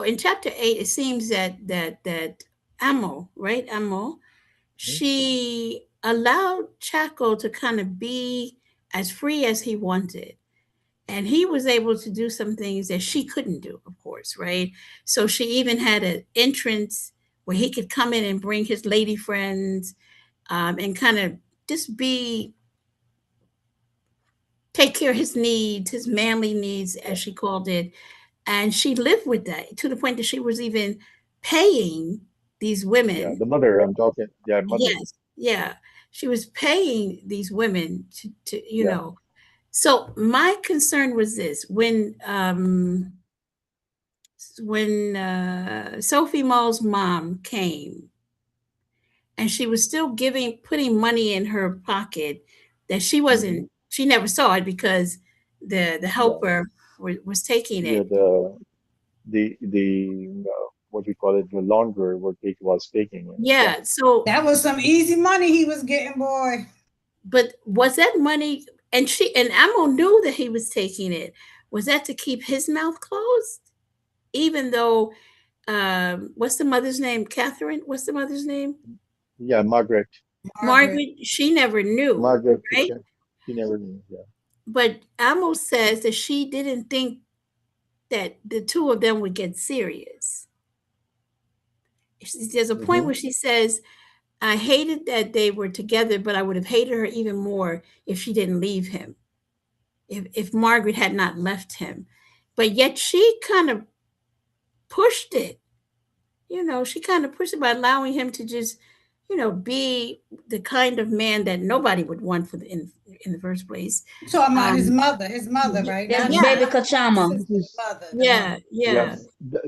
in chapter 8, it seems that Amo, right? Amo, Mhm. she allowed Chaco to kind of be as free as he wanted. And he was able to do some things that she couldn't do, of course, right? So she even had an entrance where he could come in and bring his lady friends, and kind of just be take care of his needs, his manly needs, Yeah, as she called it. And she lived with that to the point that she was even paying these yeah. women. The mother, I'm talking. Yeah, mother. Yes, yeah. She was paying these women to Yeah. So my concern was this: when Sophie Mull's mom came, and she was still putting money in her pocket that Hmm. she never saw it because the Yeah. helper was taking Yeah. it. The what we call it, the launderer, was taking it. Yeah. Yeah. So, That was some easy money he was getting, boy. but was that money? And Amo knew that he was taking it. Was that to keep his mouth closed? Even though, what's the mother's name? Catherine. What's the mother's name? Yeah. Margaret. Margaret. Margaret. She never knew, Margaret. right? She never knew. Yeah. But Amo says that she didn't think that the two of them would get serious. There's a point Hmm. where she says, I hated that they were together, but I would have hated her even more if she didn't leave him, if Margaret had not left him. But yet she kind of pushed it. She kind of pushed it by allowing him to just, be the kind of man that nobody would want in the first place. You talking about Um, his mother, right? That's Not yeah, baby not the Kachama. This sister's is mother, the yeah, mother. yeah. yeah.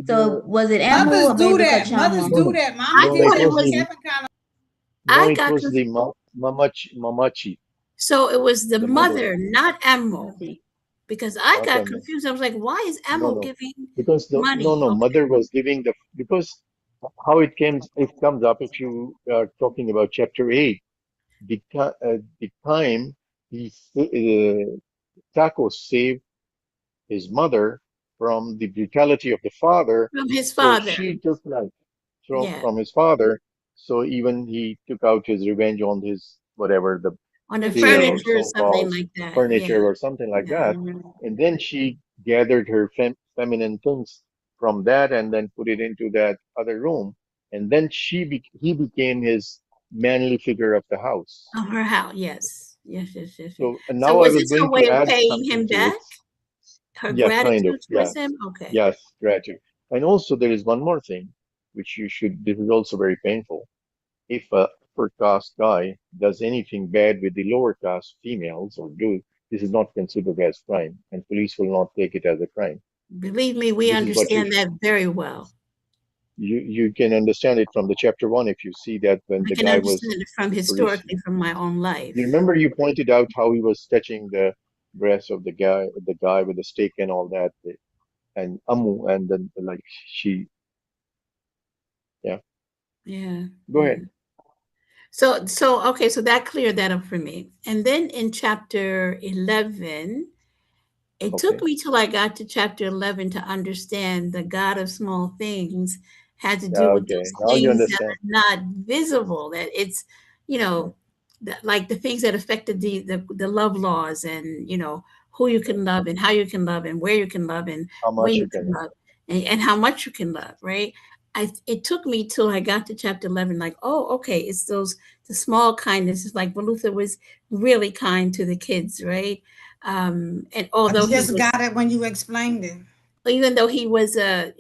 So was it Amu Mothers or do baby that. Mothers Kachama? No, do no, that. I Mama no, no. did thought It it that was with was. the Kevin kind of. no. I It got was conf- the Mamachi, so it was the the mother, mother, not Amo, Auntie. because I not got Emma. confused. I was like, why is No, Amo no. giving Because the no, money? no. Okay. Mother was giving the because how it comes up if you are talking about chapter 8. The time Taco saved his mother from the brutality of the father, From his so father. she took like Yeah. from his father. So even he took out his revenge on his whatever the On the The peer or furniture or children. something so-called like that. Yeah. furniture or something like Yeah. that. Mhm. And then she gathered her feminine things from that and then put it into that other room. And then he became his manly figure of the house. Of her house. Yes. Yes, yes, yes, yes. So and So now I was was this her going to way of add paying something him to it. back? Her Yeah, kind of. gratitude Yeah. towards him? Okay. Yes, gratitude. And also there is one more thing which you should, this is also very painful. If a upper caste guy does anything bad with the lower caste females or do, this is not considered as crime, and police will not take it as a crime. Believe me, we This is what understand that very well. you can understand it from the chapter one if you see that when I the can guy was understand it from police. historically from my own You life. remember you pointed out how he was touching the breast of the guy with the stake and all that, and Amu, and then like she, yeah. Yeah. Go Yeah. ahead. So okay, so that cleared that up for me. And then in chapter 11, it took Okay. me till I got to chapter 11 to understand the God of small things had to do Yeah. with Okay. those Now you things that understand. are not visible, that it's, you Yeah. know, like the things that affected the love laws, and, who you Yeah. can love and how you can love and where you can love and How when much you you can can. love, and how much you can love, right? It took me till I got to chapter 11, like, oh, okay, it's the small kindnesses, like Luther was really kind to the kids, right? And I although he just was, got it when you explained it. even though he was a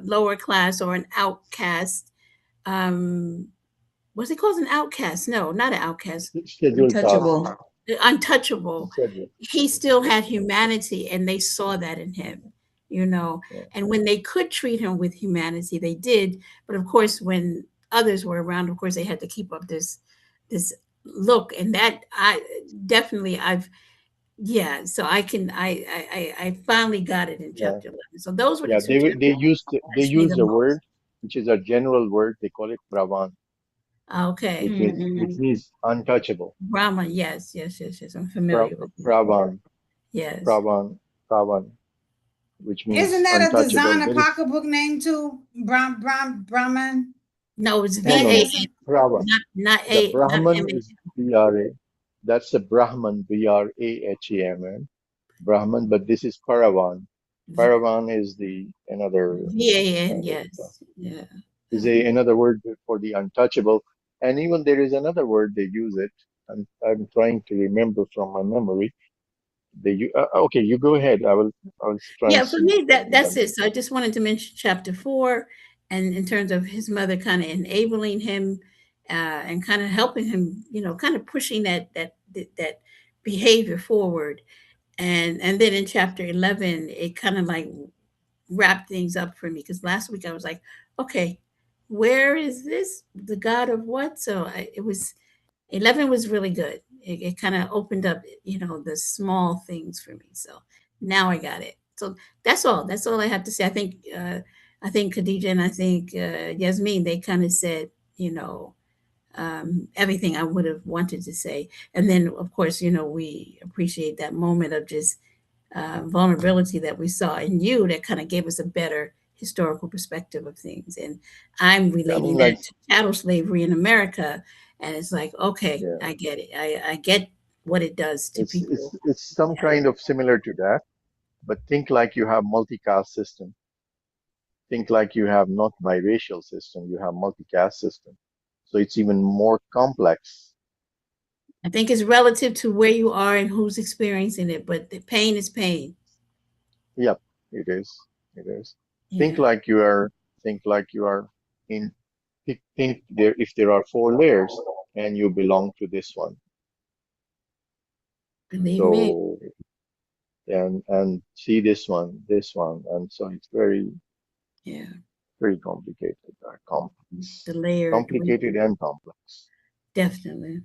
lower class or an outcast, um, was he called an outcast? No, not an outcast, Scheduled task. Untouchable. untouchable. Schedule. He still had humanity, and they saw that in him, you know. Yeah. And when they could treat him with humanity, they did. But of course, when others were around, of course, they had to keep up this look, and that I definitely I've yeah. So I finally got it in Yeah. chapter 11. So those were the Yeah. two chapters that They touched me used the a most. word which is a general word. They call it pravan, Okay, which Mm-mm. means untouchable. Brahma. Yes, yes, yes, yes. I'm Pra, familiar with that. pravan, Yes. pravan, pravan. which Isn't means that a untouchable. designer There is pocketbook name too? Brahman. No, it's no, no, That no. VAN, isn't. Brahman. not The A, not Brahman MA. is BRA. That's the Brahman, Brahman. Brahman, but this is Paravan. Paravan is the another VAN, kind of yes. Yeah. is another word for the untouchable. And even there is another word they use it. I'm trying to remember from my memory. Okay, you go ahead. I will try and Yeah, for see me what that's that it. means. So I just wanted to mention chapter 4, and in terms of his mother kind of enabling him, and kind of helping him, kind of pushing that behavior forward. And then in chapter 11, it kind of like wrapped things up for me, because last week I was like, okay, where is this? The God of what? So it was 11 was really good. It kind of opened up, the small things for me. So now I got it. So that's all. That's all I have to say. I think Khadija and I think Yasmin, they kind of said, everything I would have wanted to say. And then, of course, we appreciate that moment of just vulnerability that we saw in you, that kind of gave us a better historical perspective of things. And I'm I mean, relating like, that to chattel slavery in America. And it's like, okay, yeah, I get it. I get what it does to it's it's people. it's some Yeah. kind of similar to that, but think like you have multicast system. Think like you have not biracial system, you have multicast system. So it's even more complex. I think it's relative to where you are and who's experiencing it, but the pain is pain. Yep, it is. It is. Think Yeah. like you are. Think like you are in. Think there if there are four layers and you belong to this one. Believe me. So and see this one, and so it's very Yeah. very complicated, The complex, layered way. complicated and complex. Definitely.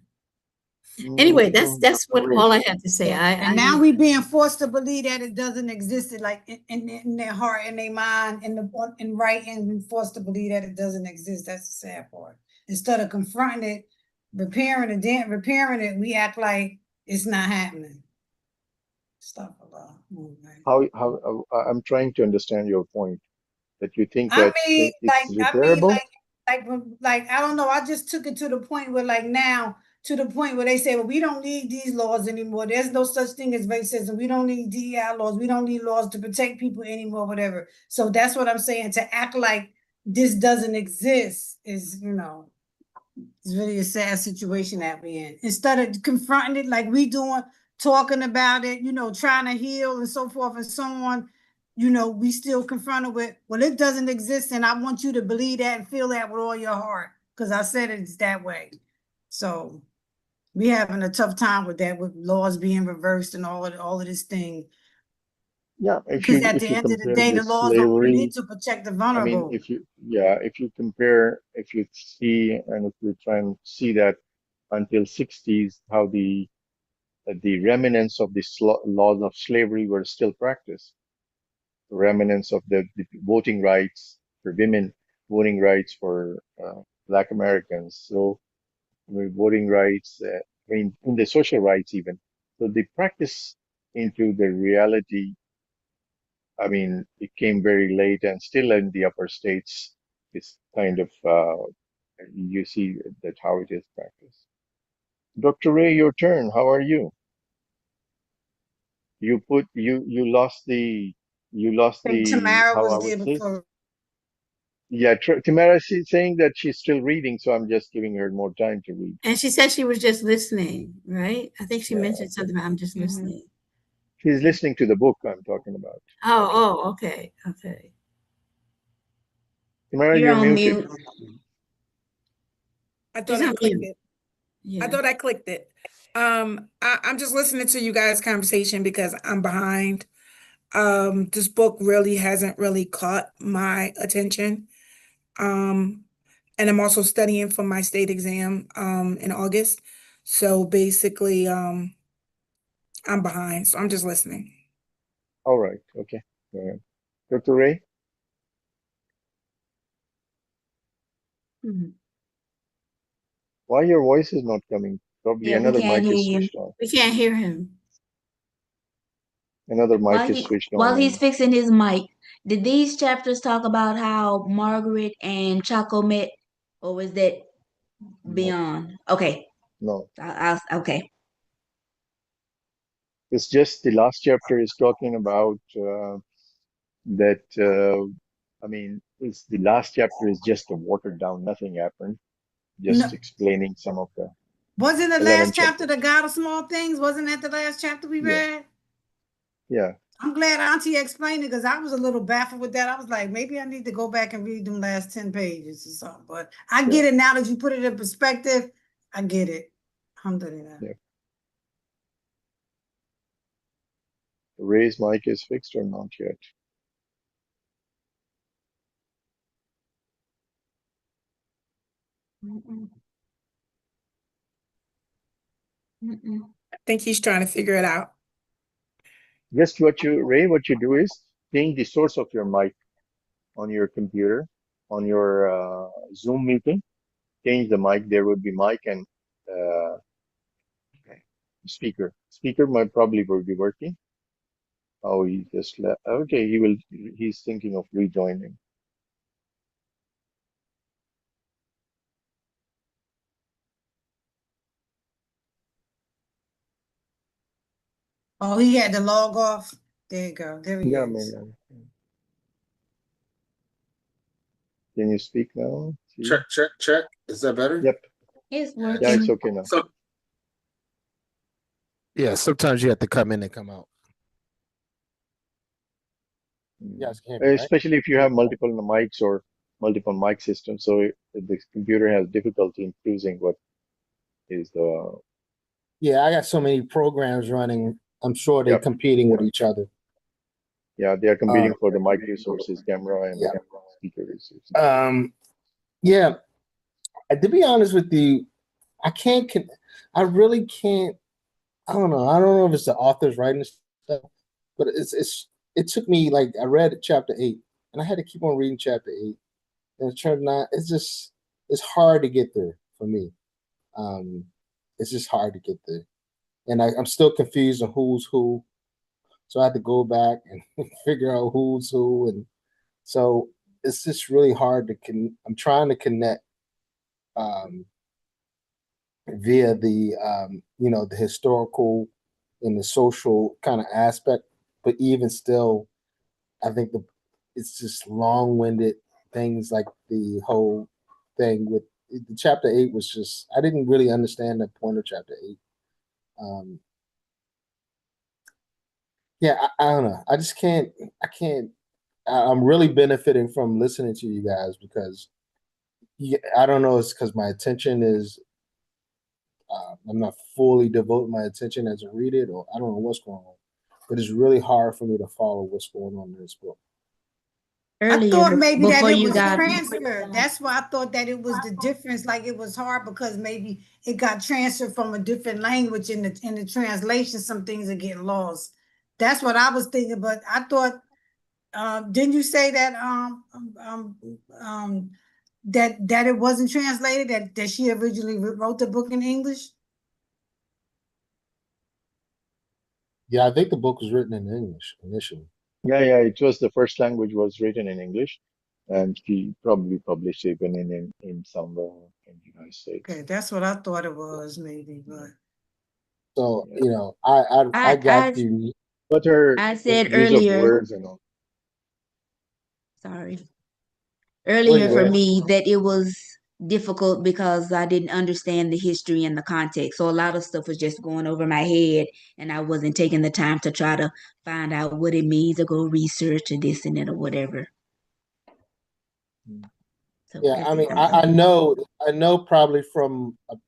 Anyway, that's Dr. what Ray, all I had to say. Yeah. I And now we being forced to believe that it doesn't exist, like in their heart, in their mind, in writing, and forced to believe that it doesn't exist. That's the sad part. Instead of confronting it, repairing it, we act like it's not happening. Stuff a lot. I'm trying to understand your point that you think I that mean, it's repairable. like I don't know. I just took it to the point where, like now, to the point where they say, "Well, we don't need these laws anymore. There's no such thing as racism. We don't need DEI laws. We don't need laws to protect people anymore, whatever." So that's what I'm saying. To act like this doesn't exist is, it's really a sad situation that we're in. Instead of confronting it like we doing, talking about it, trying to heal and so forth and so on, we still confronted with, well, it doesn't exist, and I want you to believe that and feel that with all your heart, because I said it's that way. So we having a tough time with that, with laws being reversed and all of this thing. Yeah, Because at if the you end of the compare day, the this laws are only slavery, meant to protect the I mean, vulnerable. if you compare, if you see, and if you try and see that until 60s, how the remnants of the laws of slavery were still practiced, remnants of the voting rights for women, voting rights for Black Americans, so voting rights, I mean, in the social rights even. So the practice into the reality, I mean, it came very late and still in the upper states is kind of, you see that how it is practiced. Dr. Ray, your turn. How are you? You lost I think the, Tamara how I was would there say, before. yeah, Tamara, she's saying that she's still reading, so I'm just giving her more time to read. And she said she was just listening, right? I think she Yeah, mentioned okay. something about I'm just Mhm. listening. She's Yeah. listening to the book I'm talking about. Oh, okay, okay. Tamara, You're you're on muted. mute. I thought She's I on clicked mute. it. I Yeah. thought I clicked it. I'm just listening to you guys' conversation because I'm behind. This book really hasn't really caught my attention. Um, and I'm also studying for my state exam in August. So basically, I'm behind. So I'm just listening. All right, okay. Go ahead. Dr. Ray, Mhm. why your voice is not coming? Probably Yeah, we another can't mic hear is you. switched on. We can't hear him. Another mic is switched on. While he's fixing his mic, did these chapters talk about how Margaret and Chaco met, or was that beyond? Okay. No. Okay. It's just the last chapter is talking about that. I mean, it's the last chapter is just a watered down. Nothing happened. Just No, explaining some of the wasn't the 11 last chapter chapters. the God of Small Things? Wasn't that the last chapter we Yeah, read? yeah, I'm glad Auntie explained it because I was a little baffled with that. I was like, maybe I need to go back and read them last 10 pages or something. But I yeah, get it now that you put it in perspective. I get it. Alhamdulillah. yeah. Ray's mic is fixed or not yet? I think he's trying to figure it out. Just Ray, what you do is change the source of your mic on your computer, on your Zoom meeting. Change the mic. There would be mic and uh, speaker. Speaker might probably will be working. Oh, he just left. Okay, he will. He's thinking of rejoining. Oh, he had to log off. There you go. There he Yeah, is. man. Can you speak now? See? Check. Is that better? Yep. It's working. Yeah, it's okay now. So, Yeah, sometimes you have to come in and come out. Mm. You guys can hear me, right? Especially if you have multiple mics or multiple mic systems, so the computer has difficulty in choosing what is the. Yeah, I got so many programs running. I'm sure they're Yep. competing with each other. Yeah, they are competing for the mic resources, camera, and speaker resources. Yeah. To be honest with you, I really can't. I don't know. I don't know if it's the author's writing stuff, but it took me, like, I read chapter 8 and I had to keep on reading chapter 8. And it turned out it's hard to get there for me. It's just hard to get there. And I'm still confused on who's who. So I had to go back and figure out who's who. And so it's just really hard I'm trying to connect via the the historical and the social kind of aspect, but even still, I think it's just long-winded things, like the whole thing with the chapter 8 was just, I didn't really understand the point of chapter 8. I don't know. I'm really benefiting from listening to you guys because I don't know, it's because my attention is I'm not fully devoting my attention as I read it, or I don't know what's going on, but it's really hard for me to follow what's going on in this book. I thought maybe that it was got transferred. That's why I thought that it was the difference. Like it was hard because maybe it got transferred from a different language in the translation. Some things are getting lost. That's what I was thinking. But I thought, didn't you say that that it wasn't translated? That she originally wrote the book in English? Yeah, I think the book was written in English initially. Yeah, it was the first language was written in English, and she probably published it even in somewhere in the United States. Okay, that's what I thought it was, maybe, but. So I got you. But her I said use of earlier. words and all. Sorry. Earlier Go for ahead. me that it was difficult because I didn't understand the history and the context. So a lot of stuff was just going over my head and I wasn't taking the time to try to find out what it means or go research or this and that or whatever. So Yeah, I mean, I know probably from an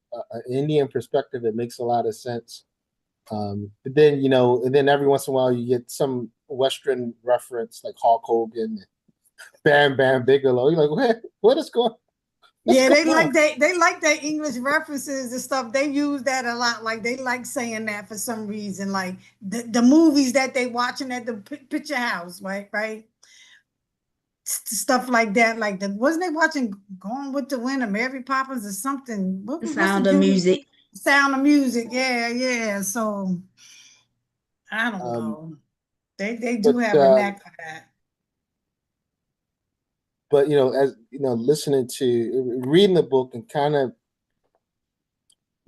Indian perspective, it makes a lot of sense. But then, and then every once in a while you get some Western reference like Hulk Hogan, Bam Bam Bigelow. You're like, what is going on? Yeah, they like their English references and stuff. They use that a lot. Like they like saying that for some reason. Like the movies that they watching at the picture house, right? Stuff like that. Like wasn't they watching Gone with the Wind or Mary Poppins or something? The Sound of Music. Sound of Music. Yeah. So I don't know. They do But have a knack for that. but as listening to reading the book and kind of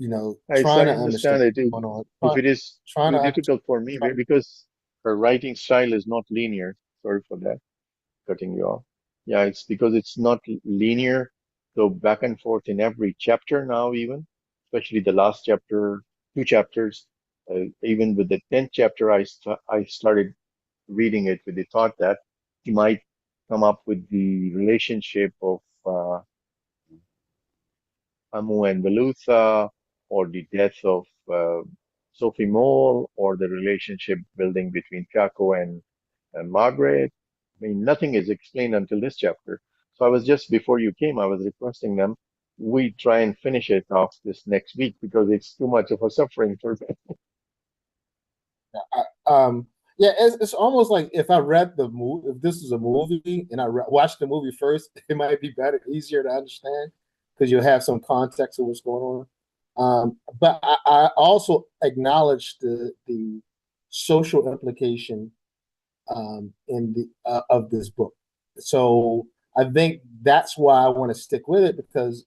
I trying to understand understand it. what's going on, If it is trying too to difficult for me trying, because her writing style is not linear. Sorry for that, cutting you off. Yeah, it's because it's not linear. Go back and forth in every chapter now, even, especially the last chapter, two chapters. Even with the 10th chapter, I started reading it with the thought that he might come up with the relationship of Amu and Velutha, or the death of Sophie Mole, or the relationship building between Kako and Margaret. I mean, nothing is explained until this chapter. So I was just before you came, I was requesting them we try and finish it off this next week because it's too much of a suffering for me. um yeah, it's almost like if I read the movie, if this is a movie and I watched the movie first, it might be better, easier to understand because you'll have some context of what's going on. But I also acknowledge the social implication in the of this book. So I think that's why I want to stick with it because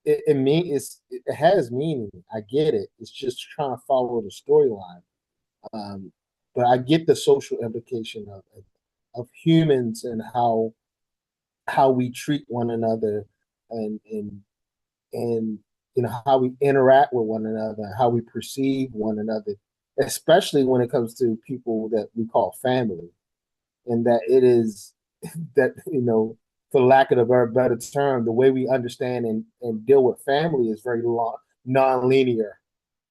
it has meaning. I get it. It's just trying to follow the storyline. Um, but I get the social implication of humans and how we treat one another and how we interact with one another, how we perceive one another, especially when it comes to people that we call family, and that it is that for lack of a better term, the way we understand and deal with family is very non-linear,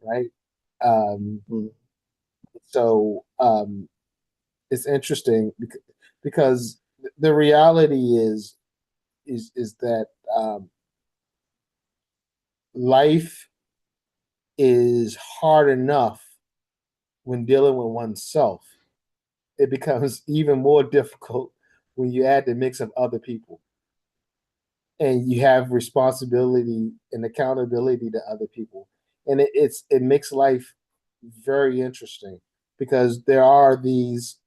right? Um, Mm. so it's interesting because the reality is that life is hard enough when dealing with oneself. It becomes even more difficult when you add the mix of other people and you have responsibility and accountability to other people. And it makes life very interesting because there are these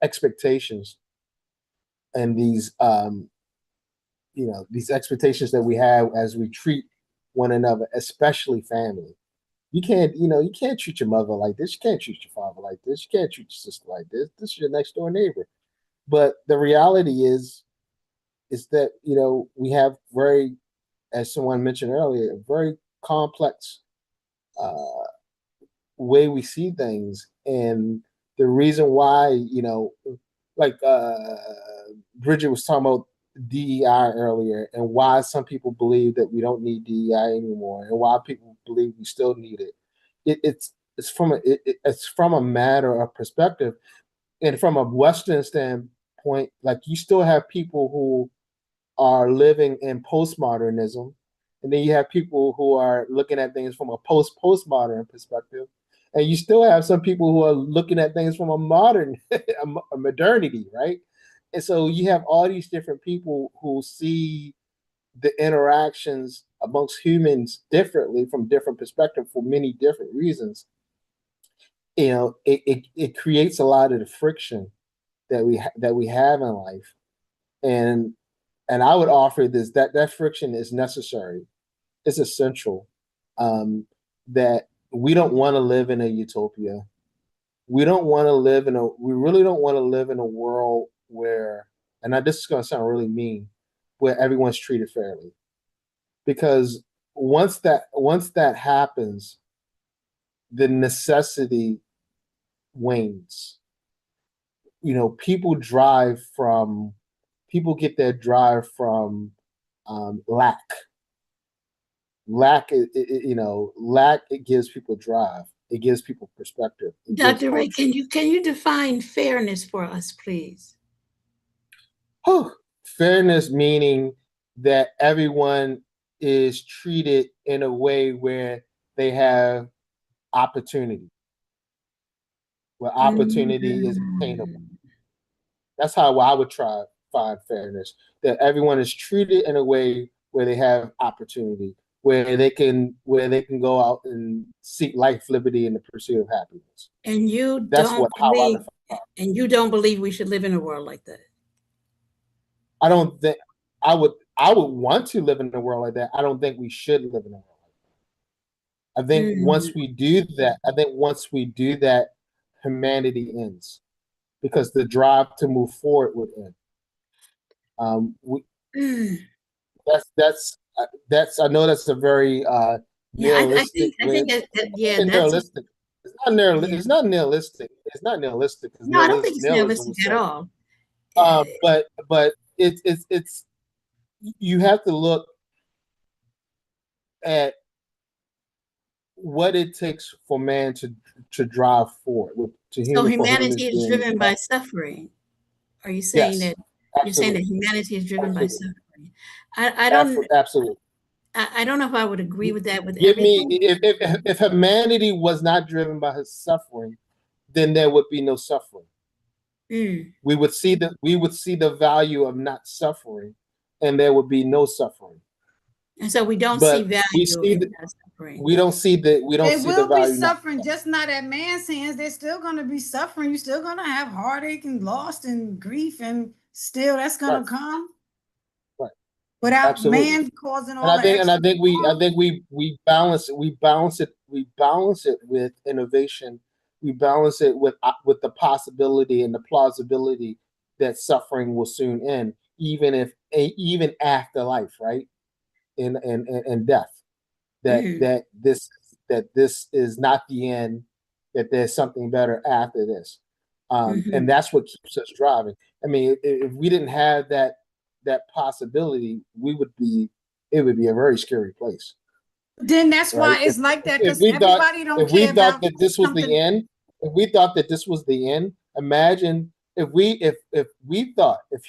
expectations and these expectations that we have as we treat one another, especially family. You can't treat your mother like this. You can't treat your father like this. You can't treat your sister like this. This is your next door neighbor. But the reality is that we have very, as someone mentioned earlier, a very complex uh, way we see things, and the reason why like Bridget was talking about DEI earlier, and why some people believe that we don't need DEI anymore, and why people believe we still need it. It's from a matter of perspective, and from a Western standpoint, like you still have people who are living in postmodernism, and then you have people who are looking at things from a postmodern perspective, and you still have some people who are looking at things from a modern a modernity, right? And so you have all these different people who see the interactions amongst humans differently from different perspectives for many different reasons. It creates a lot of the friction that we have in life, and I would offer this that friction is necessary. It's essential. That we don't want to live in a utopia. We don't want to live in a. We really don't want to live in a world where, and this is going to sound really mean, where everyone's treated fairly. Because once that happens, the necessity wanes. People get their drive from lack. Lack, it gives people drive. It gives people perspective. It gives Dr. Ray, culture. can you define fairness for us, please? Fairness meaning that everyone is treated in a way where they have opportunity, where opportunity is attainable. Mm. That's how I would try find fairness. That everyone is treated in a way where they have opportunity, where they can go out and seek life, liberty, and the pursuit of happiness. And you That's don't how I believe define. And you don't believe we should live in a world like that? I don't think I would want to live in a world like that. I don't think we should live in a world like that. I think once we do that, humanity ends because the drive to move forward would end. That's I know that's a very Yeah, nihilistic I way. think yeah, It's that's nihilistic. It's not nihilistic. yeah. It's not nihilistic. It's not nihilistic because No, I don't think it's nihilism realistic will at say. all. Uh, But it's you have to look at what it takes for man to drive forward, so for human humanity is beings. driven by suffering. Are you saying Yes, that you're saying that absolutely, humanity is driven by absolutely, suffering? I don't absolutely. I don't know if I would agree with that with Give me everything. if humanity was not driven by his suffering, then there would be no suffering. Mm. We would see the value of not suffering, and there would be no suffering. And so we don't see But value in that suffering. we don't see They the will be value. suffering, just not at man's hands. They're still going to be suffering. You're still going to have heartache and loss and grief, and still that's going Right. to come Right. without Absolutely. man causing all And the extra. I think we balance it with innovation. We balance it with the possibility and the plausibility that suffering will soon end, even after life, right? In death. That this is not the end, that there's something better after this. And that's what keeps us driving. I mean, if we didn't have that possibility, it would be a very scary place. Then that's Right? why it's like that, If because we thought everybody don't if we care thought about that this was the something. end, if we thought that this was the end, imagine if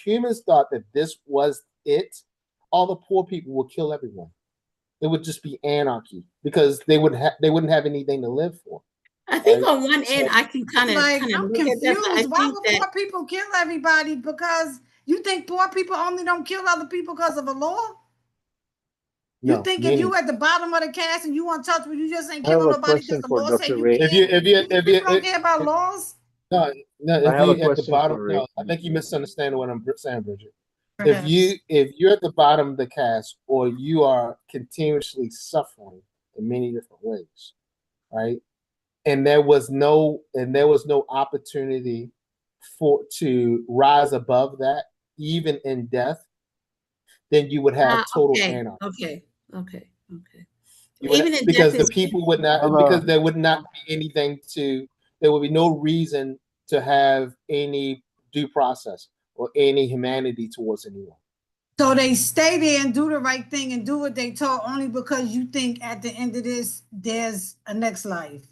humans thought that this was it, all the poor people would kill everyone. It would just be anarchy because they wouldn't have anything to live for. I think Right? on one end I can kind of Like, I'm look at that, but I confused. Why think would that poor people kill everybody? Because you think poor people only don't kill other people because of a law? You No, think if meaning you at the bottom of the cast and you untouchable, you just ain't I have killing a nobody because question the for law say Dr. you Ray. can't? People don't care about laws? no, I if have a you at the question bottom, for Ray. no, I think you misunderstand what I'm saying, Bridget. Perhaps. If you're at the bottom of the cast or you are continuously suffering in many different ways, right? And there was no opportunity to rise above that, even in death, then you would have total okay, anarchy. okay. Would, Even in death because the is people would I have not, because there would not be anything there would be no reason to have any due process or any humanity towards anyone. So they stay there and do the right thing and do what they told only because you think at the end of this, there's a next life.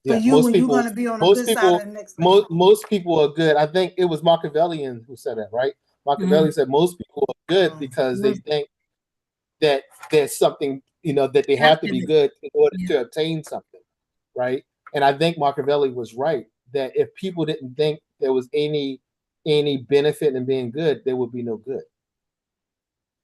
For Yeah, you, and you're going to be on the good side of the next life. Most people are good. I think it was Machiavellian who said that, right? Machiavelli said most people are good because they think that there's something, that they have to be good in order to obtain something, right? And I think Machiavelli was right that if people didn't think there was any benefit in being good, there would be no good.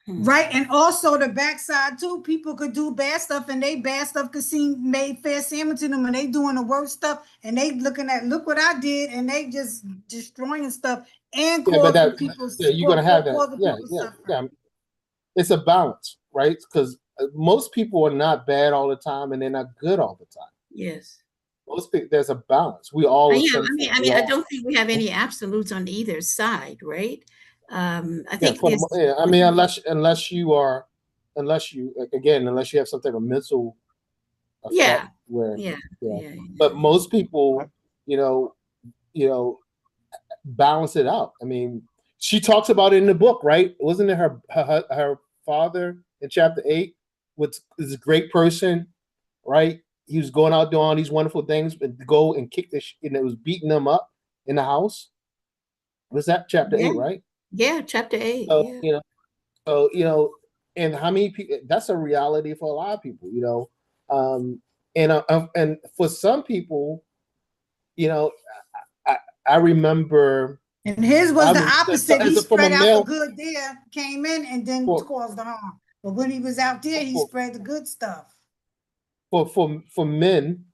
Right, and also the backside too. People could do bad stuff, and they bad stuff could seem made fair salmon to them, and they doing the worst stuff, and they looking at look what I did, and they just destroying stuff and causing people. You're gonna have that. Yeah. It's a balance, right? Because most people are not bad all the time, and they're not good all the time. Yes. Most people, there's a balance. We all are Yeah, sinful. I don't think we have any absolutes on either side, right? I think I mean, unless you have some type of mental effect where but most people, balance it out. I mean, she talks about it in the book, right? Wasn't it her father in chapter 8 was a great person, right? He was going out doing all these wonderful things, but go and kick and it was beating them up in the house. Was that chapter 8, right? Yeah, chapter 8. So, and how many people? That's a reality for a lot of people, and for some people, I remember. And his was the opposite. He spread out the good there, came in, and then caused the harm. But when he was out there, he spread the good stuff. For men,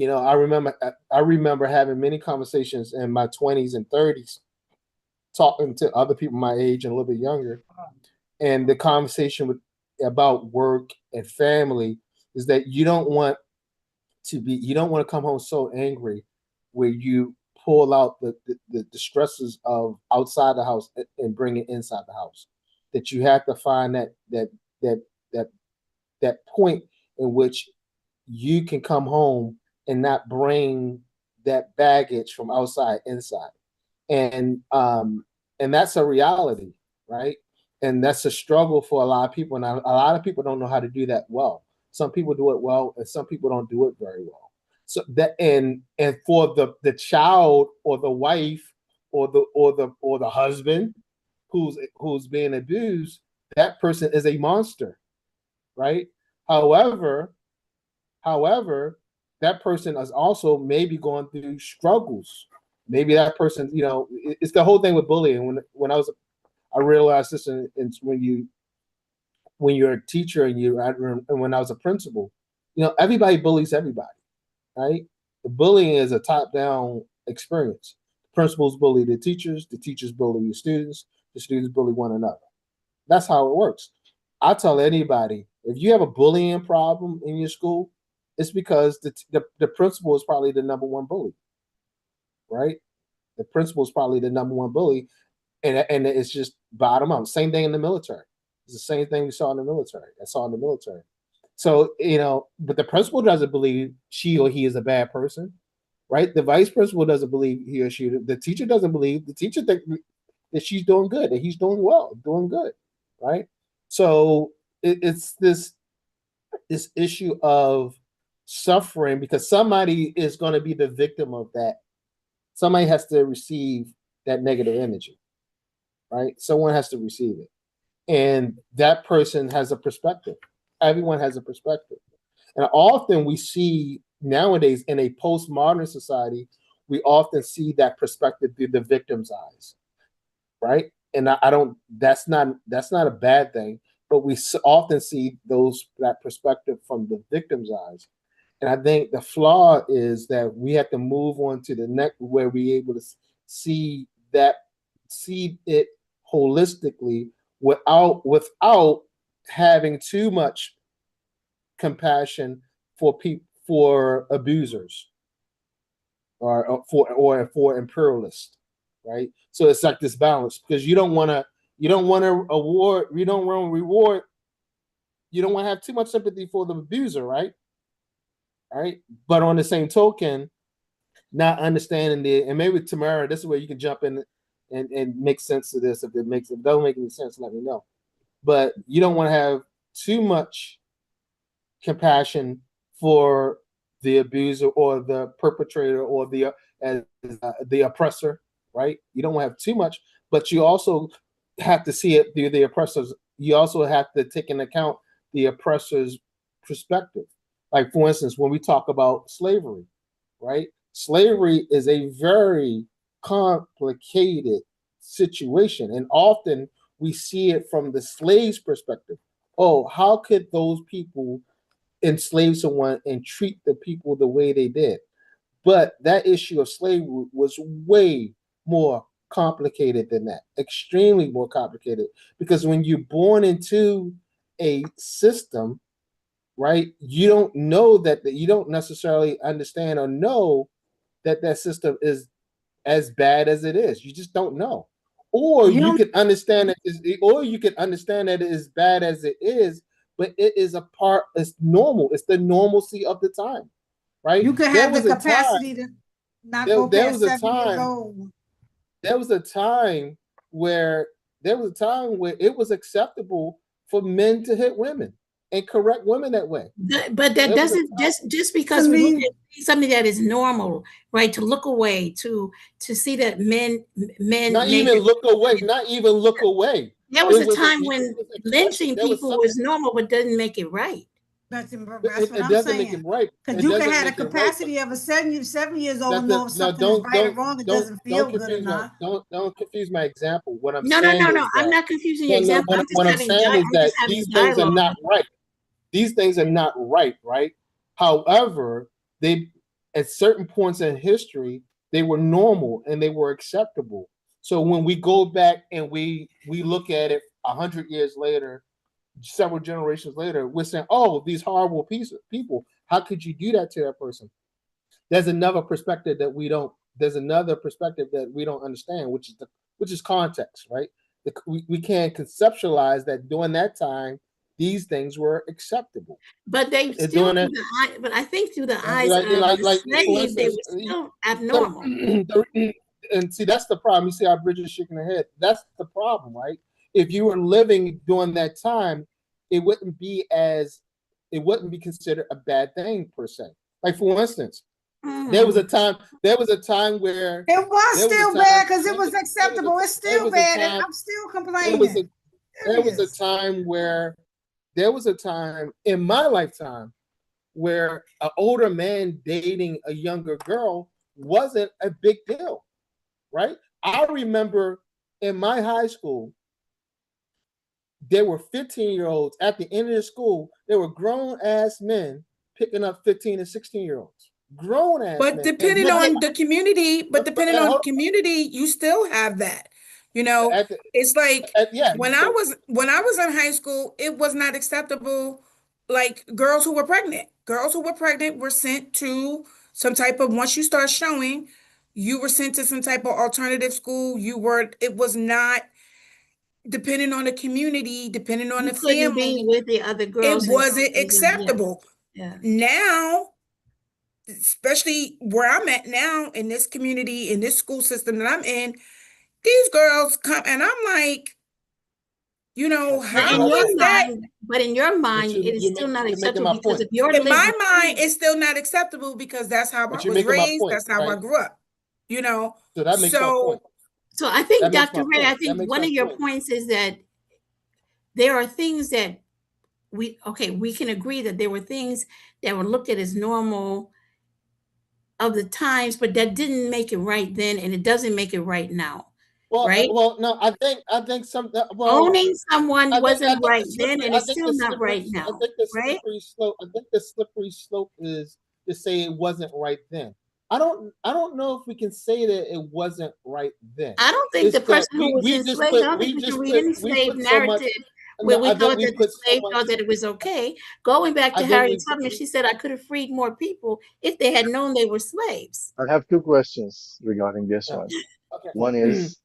I remember having many conversations in my 20s and 30s, talking to other people my age and a little bit younger, and the conversation about work and family is that you don't want to come home so angry where you pull out the stresses of outside the house and bring it inside the house. That you have to find that that that point in which you can come home and not bring that baggage from outside inside. And that's a reality, right? And that's a struggle for a lot of people. And a lot of people don't know how to do that well. Some people do it well, and some people don't do it very well. So that and for the child or the wife or the husband who's being abused, that person is a monster, right? However, that person is also maybe going through struggles. Maybe that person, it's the whole thing with bullying. When I realized this, when you're a teacher and when I was a principal, everybody bullies everybody, right? The bullying is a top-down experience. Principals bully the teachers bully the students bully one another. That's how it works. I tell anybody, if you have a bullying problem in your school, it's because the principal is probably the number one bully, right? The principal is probably the number one bully, and it's just bottom up. Same thing in the military. It's the same thing we saw in the military. I saw in the military. So, but the principal doesn't believe she or he is a bad person, right? The vice principal doesn't believe he or she. The teacher doesn't believe. The teacher thinks that she's doing good, that he's doing well, doing good, right? So it's this issue of suffering because somebody is going to be the victim of that. Somebody has to receive that negative energy, right? Someone has to receive it. And that person has a perspective. Everyone has a perspective. And often we see nowadays in a postmodern society, we often see that perspective through the victim's eyes, right? And that's not a bad thing, but we often see that perspective from the victim's eyes. And I think the flaw is that we have to move on to the next where we're able to see it holistically without having too much compassion for abusers or for imperialists, right? So it's like this balance because you don't want to reward, you don't want to have too much sympathy for the abuser, right? Right. But on the same token, not understanding and maybe Tamara, this is where you can jump in and make sense of this. If it doesn't make any sense, let me know. But you don't want to have too much compassion for the abuser or the perpetrator or the oppressor, right? You don't want to have too much, but you also have to see it through the oppressors. You also have to take into account the oppressor's perspective. Like, for instance, when we talk about slavery, right? Slavery is a very complicated situation. And often we see it from the slave's perspective. Oh, how could those people enslave someone and treat the people the way they did? But that issue of slavery was way more complicated than that, extremely more complicated. Because when you're born into a system, right, you don't know that you don't necessarily understand or know that system is as bad as it is. You just don't know. Or you can understand that it is bad as it is, but it is it's normal. It's the normalcy of the time, right? You could have the capacity to not go past 7 years old. There was a time where it was acceptable for men to hit women and correct women that way. But that doesn't just because we look at something that is normal, right? To look away, to see that men not even look away. There was a time when lynching people was normal, but doesn't make it right. That's what I'm saying. Make it right. Because you can have the capacity of a 7 years old know if something is right or wrong. It doesn't feel good or not. Don't confuse my example. What I'm saying no. I'm not confusing your example. What I'm saying is that these things are not right. These things are not right, right? However, at certain points in history, they were normal and they were acceptable. So when we go back and we look at it 100 years later, several generations later, we're saying, "Oh, these horrible people! How could you do that to that person?" There's another perspective that we don't. There's another perspective that we don't understand, which is context, right? We can't conceptualize that during that time these things were acceptable. But they And still doing through that, the eye, but I think through the eyes like, of the for slave, they instance, were still abnormal. and see, that's the problem. You see how Bridget's shaking her head. That's the problem, right? If you were living during that time, it wouldn't be considered a bad thing per se. Like, for instance, there was a time where It was still bad because it was acceptable. It's there still was a bad, and time I'm still there was a complaining. there was a time where there was a time in my lifetime where an older man dating a younger girl wasn't a big deal, right? I remember in my high school, there were 15-year-olds at the end of the school. There were grown-ass men picking up 15 and 16-year-olds. Grown-ass But men. depending But on the community, Hold you still have that. You know, on. it's like Yeah. when I was in high school, it was not acceptable. Like girls who were pregnant were sent to some type of, once you start showing, you were sent to some type of alternative school. It was not, depending on the community, depending on you the couldn't be family, with the other it girls and wasn't yeah, acceptable. yeah. Now, especially where I'm at now in this community, in this school system that I'm in, these girls come and I'm like, But how is that? in your But mind, it is still not you're making acceptable my because point. of your In lived my mind, experience. it's still not acceptable because that's how I But you're was making my raised, point, that's how I right? grew up, you know. So that makes my point. So So I That think, makes my Dr. Ray, I point. That think makes one my of your point. points is that there are things that we can agree that there were things that were looked at as normal of the times, but that didn't make it right then, and it doesn't make it right now, right? No, I think some. Well, Owning someone I wasn't think right the then, slippery. and I it's think still the not slippery. right I now, think the right? slippery slope. I think the slippery slope is to say it wasn't right then. I don't know if we can say that it wasn't right then. I don't think the It's that person who was enslaved, I don't think we can read any we slave put so much. narrative where No, we I think thought we that the put so slave much. thought that it was okay. Going back I to think Harriet Tubman, she said, I could have freed more people if they had known they were slaves. I have two questions regarding this Yeah. one. One Okay. is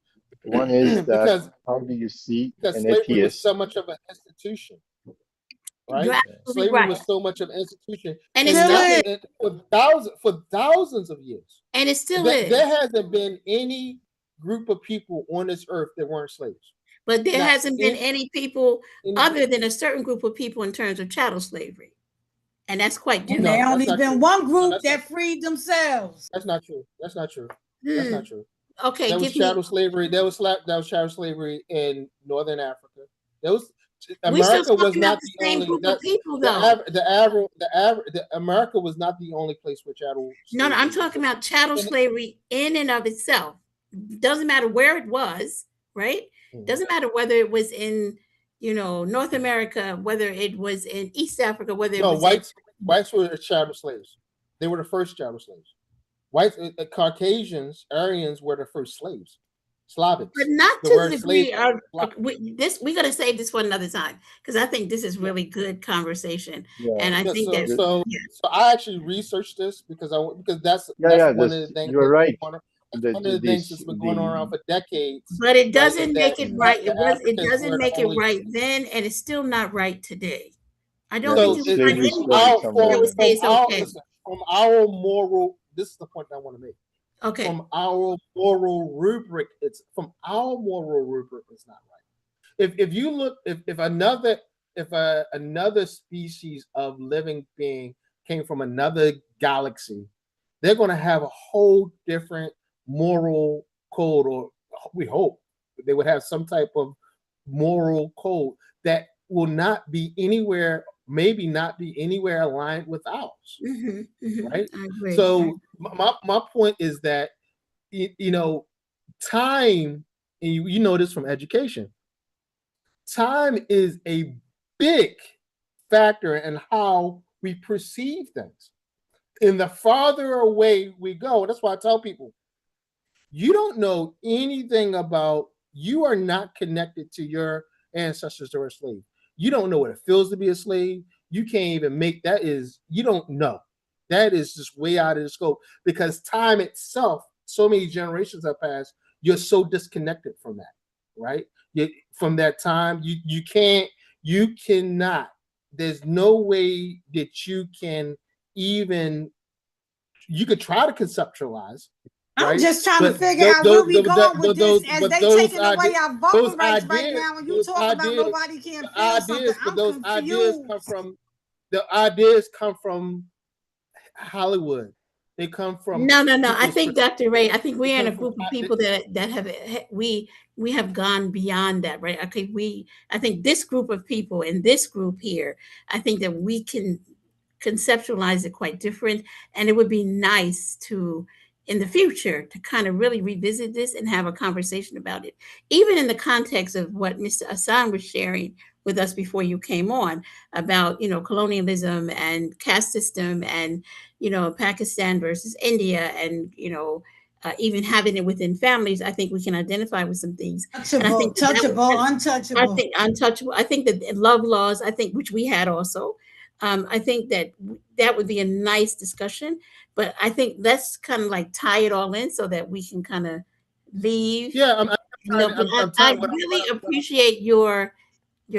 one is that because how do you see an slavery was atheist? so much of an institution, You're right? absolutely Slavery right. was so much of an institution, And it and still nothing is. for thousands of years. And it still There is. hasn't been any group of people on this earth that weren't slaves. But there Not hasn't been any people any group. other than a certain group of people in terms of chattel slavery. And that's quite And there different. No, that's only not been true. one No, group that's not that true. freed themselves. That's not true. That's not true. That's Hmm. not true. Okay, There was give me. chattel slavery. That was chattel slavery in Northern Africa. There was We're still America was talking about not the the same only group of people, the though. America was not the only place where chattel No, I'm slavery talking existed. about chattel And slavery in and of itself. Doesn't matter where it was, right? Doesn't matter whether it was in, North America, whether it was in East Africa, whether it no, was in. whites were chattel slaves. They were the first chattel slaves. Whites, Caucasians, Aryans were the first slaves. Slavics. But not The to word the slave. degree of we're gonna save this for another time because I think this is really good conversation. Yeah, And I think that So I actually researched this because that's yeah. one of the This things you're right. that's The one the of the things this that's been going on around the for decades, but it right? Is doesn't that make it right. the It Africans doesn't were the make it only. right then, and it's still not right today. I don't yeah. think So you It's can find slavery anyone started that would somewhere. say it's okay. from our moral. This is the point I want to make. Okay. From our moral rubric, it's not right. If you look, if another species of living being came from another galaxy, they're going to have a whole different moral code, or we hope they would have some type of moral code that will not be anywhere, maybe not be anywhere aligned with ours, right? I agree. So my point is that time, and you know this from education, time is a big factor in how we perceive things. And the farther away we go, that's why I tell people, you don't know anything about, you are not connected to your ancestors or a slave. You don't know what it feels to be a slave. You can't even make that, is, you don't know. That is just way out of the scope, because time itself, so many generations have passed, you're so disconnected from that, right? From that time, you cannot, there's no way that you can even, you could try to conceptualize, I'm right? just trying to But figure out where we going with this, those, as but they those taking away ideas, our voting those rights right ideas, now. When you those talk about ideas, nobody can't the feel something, ideas, but I'm those ideas come confused. from, the ideas come from Hollywood. They come from No. I people's think, perspective. Dr. Ray, I think They we're in a come from, group of people that have, we have gone beyond that, right? Okay, I think this group of people in this group here, I think that we can conceptualize it quite different, and it would be nice to, in the future, to kind of really revisit this and have a conversation about it, even in the context of what Mr. Hassan was sharing with us before you came on about, colonialism and caste system, and Pakistan versus India, and even having it within families. I think we can identify with some things, and I Touchable, think that touchable, would, I untouchable. think untouchable. I think that love laws, I think, which we had also. I think that that would be a nice discussion, but I think let's kind of like tie it all in so that we can kind of leave. yeah, But I'm I trying, really appreciate your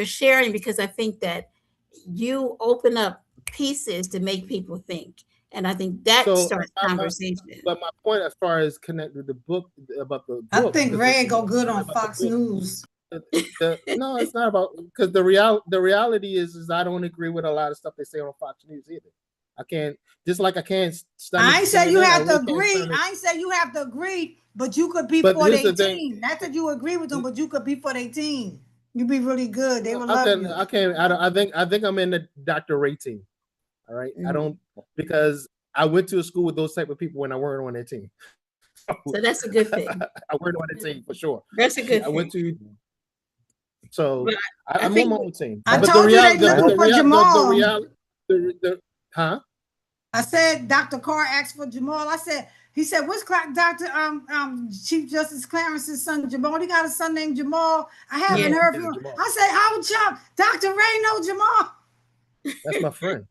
sharing, because I think that you open up pieces to make people think, and I think that so starts conversation. but my point as far as connected with the book, about the I book, think because Ray go the good point on about the Fox book, News. no, it's not about, because the reality is I don't agree with a lot of stuff they say on Fox News either. I can't, just like I can't stand I ain't say you CNN. I have to really can't agree. stand it. I ain't say you have to agree, but you could be But for here's their the thing. team. Not that you agree with them, but you could be for their team. You be really good. They will I love can you. I can't I don't, I think I'm in the Dr. Ray team. All right. I Mhm. don't, because I went to a school with those type of people when I weren't on their team. So that's a good thing. I weren't on the team for sure. That's a good I went thing. to, so But I I'm on think my own team. I But the told you they reality, I looking have for Jamal. the huh? I said Dr. Carr asked for Jamal. I said, he said, what's Dr. Chief Justice Clarence's son Jamal? He got a son named Jamal. I yeah. haven't heard Yeah, from him. Jamal. I said, how Chuck? Dr. Ray know Jamal. That's my friend.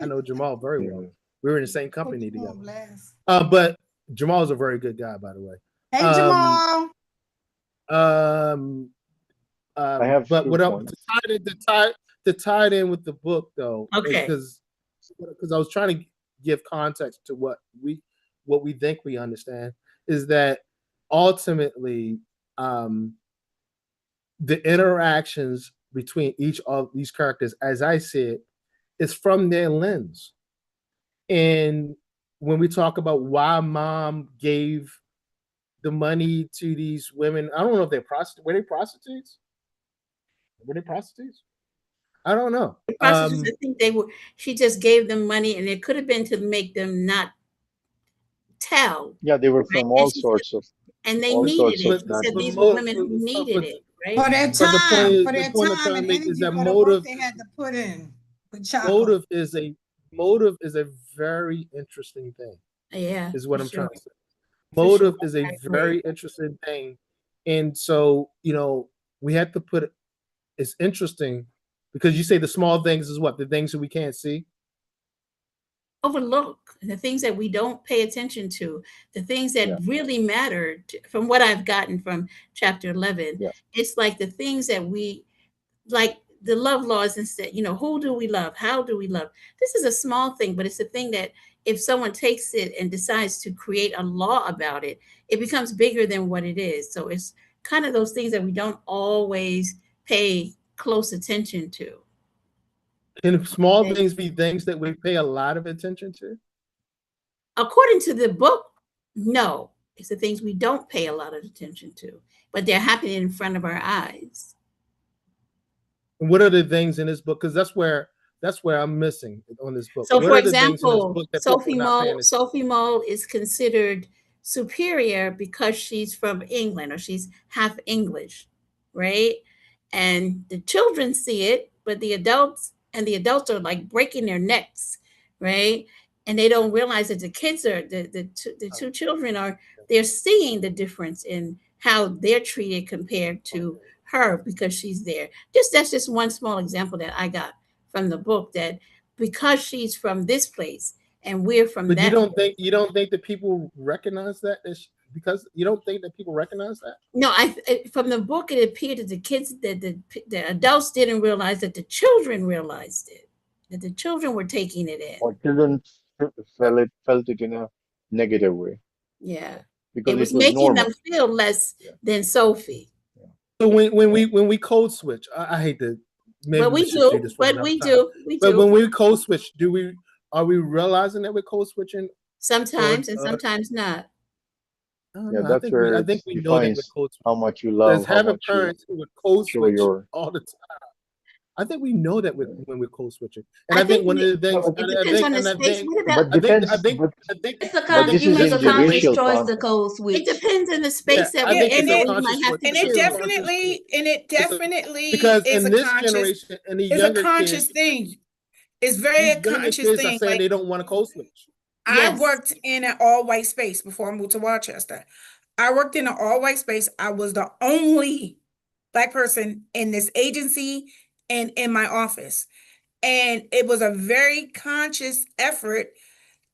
I know Jamal very well. yeah. We were in the same Put company Jamal together. on blast. But Jamal is a very good guy, by the way. Hey Um, Jamal. um, I have but few what else points. to tie it in with the book though, Okay. because I was trying to give context to what we think we understand, is that ultimately the interactions between each of these characters, as I see it, is from their lens. And when we talk about why mom gave the money to these women, I don't know if they're prostitutes. Were they prostitutes? Were they prostitutes? I don't know. The prostitutes, I think they were. She just gave them money, and it could have been to make them not tell, Yeah, they were right? from And all she said, sorts of and they all needed sorts of it. but She said backgrounds. these were women who needed it, right? For their but time, for the their point I'm time trying to and make is energy, that for the work they had to put in with Chaco. motive is a motive is a very interesting thing, Yeah, is for what I'm sure, trying to say. for sure. Motive is a I agree. very interesting thing. And so, we have to put it, it's interesting because you say the small things is what? The things that we can't see. Overlook the things that we don't pay attention to, the things that Yeah, really matter. From what I've gotten from chapter 11, yeah. it's like the things that we, like the love laws, instead, who do we love, how do we love? This is a small thing, but it's a thing that if someone takes it and decides to create a law about it, it becomes bigger than what it is. So it's kind of those things that we don't always pay close attention to. Can small Okay? things be things that we pay a lot of attention to? According to the book, no, it's the things we don't pay a lot of attention to, but they're happening in front of our eyes. And what are the things in this book? Because that's where I'm missing on this book. So, What for are the things in this example, book that people are not paying attention? Sophie Mull is considered superior because she's from England, or she's half English, right? And the children see it, but the adults are like breaking their necks, right? and they don't realize that the kids are the two children are, they're seeing the difference in how they're treated compared to her because she's there. Just that's just one small example that I got from the book, that because she's from this place and we're from But that place. you don't think that people recognize that because you don't think that people recognize that? No, from the book it appeared that the kids, that the adults didn't realize that the children realized it, that the children were taking it in. Or children felt it in a negative way Yeah, it because was it was making them normal. feel less Yeah. than Sophie. Yeah. So when we code switch, I hate to, maybe But we we should do do, this for but another we time. do, we But when do we code switch, are we realizing that we're code switching sometimes towards and sometimes not. I don't Yeah, know. that's where I it think we know that we're defines code how switching. much you Because love, how having much you parents who would code show switch your. all the time, I think we know that when we're code switching. And I I think think one of the things, No, it depends on the space. What about, but depends. I think, It's a But this you is make in a the conscious racial choice to context. code it switch. depends on the yeah, space that I Yeah, we're think in, it's and a that it we conscious might have choice. to and it It's a choose. conscious choice. definitely and it It's a, definitely because is in a this conscious generation and the is a younger conscious kids, thing. It's very a conscious are thing. saying Like they don't want to code switch. I Yes, worked in an all-white space before I moved to Rochester. I worked in an all-white space. I was the only Black person in this agency and in my office. And it was a very conscious effort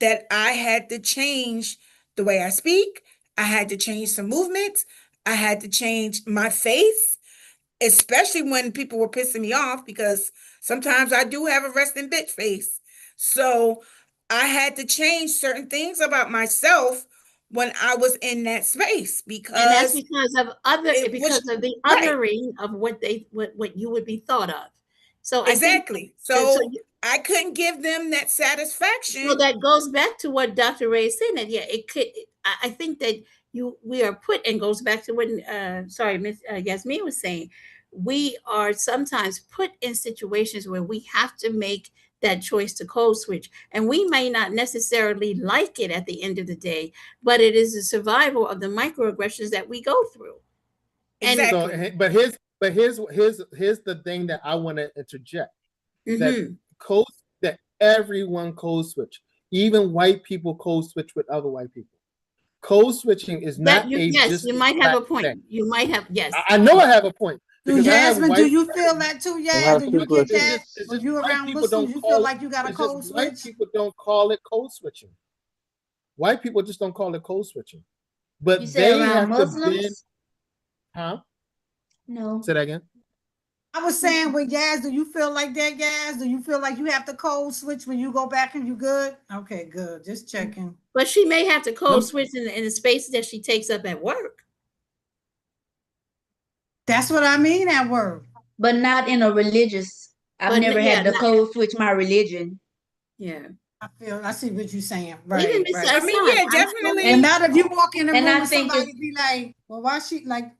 that I had to change the way I speak. I had to change some movements. I had to change my face, especially when people were pissing me off, because sometimes I do have a resting bitch face. So I had to change certain things about myself when I was in that space and that's because because of other, it was because of the right. othering of what you would be thought of. So I think Exactly. that, So I couldn't give them that so satisfaction. that goes back to what Dr. Ray is saying, that yeah, it could. I think that we are put, and goes back to what sorry, Miss Yasmin was saying. We are sometimes put in situations where we have to make that choice to code switch, and we may not necessarily like it at the end of the day, but it is a survival of the microaggressions that we go through. And So, Exactly. here's the thing that I want to interject. That mhm, code that everyone code switch, even white people code switch with other white people. Code switching is that not you, a yes, just you a might have Black a point. thing. You might have, yes. I know I have a point Do because I have Yasmin, do white. you feel that too, I Yas? have Do two you get questions. that? It's When just you white around people don't Muslims, you feel call it. like you got a It's just code white switch? people don't call it code switching. White people just don't call it code switching, You but say they around have to bend. Muslims? Huh? No. Say that again. I was saying with Yas, do you feel like that, Yas? Do you feel like you have to code switch when you go back and you good? Okay, good. Just checking. But she may have to code No, switch in the spaces that she takes up at work. That's what I mean at work. But not in a religious. I've But never yeah, had to not, code switch my religion. yeah. I see what you're saying. Even Right, Mr. right. I mean, Hassan, yeah, I'm so And definitely. not if you walk in the And room I and think somebody it's be like, well, why she like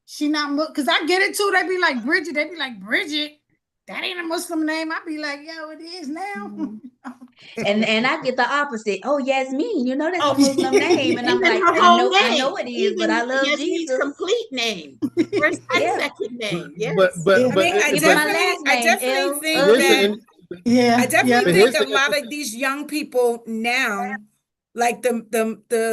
she not because I get it too. They be like Bridget. They be like Bridget. That ain't a Muslim name. I be like, yo, it is now. Mhm. And I get the opposite. Oh, Yasmin, you know that's a oh, Muslim name. And I'm even like, her whole I name, know it is, but even I love Yasmin's Jesus. complete name, first and Yeah. second name. but Yes. but Yeah. I but mean, Even my last I name, definitely L think here's that the Yeah, I yeah. definitely but think here's a the lot interesting. of these young people now, like the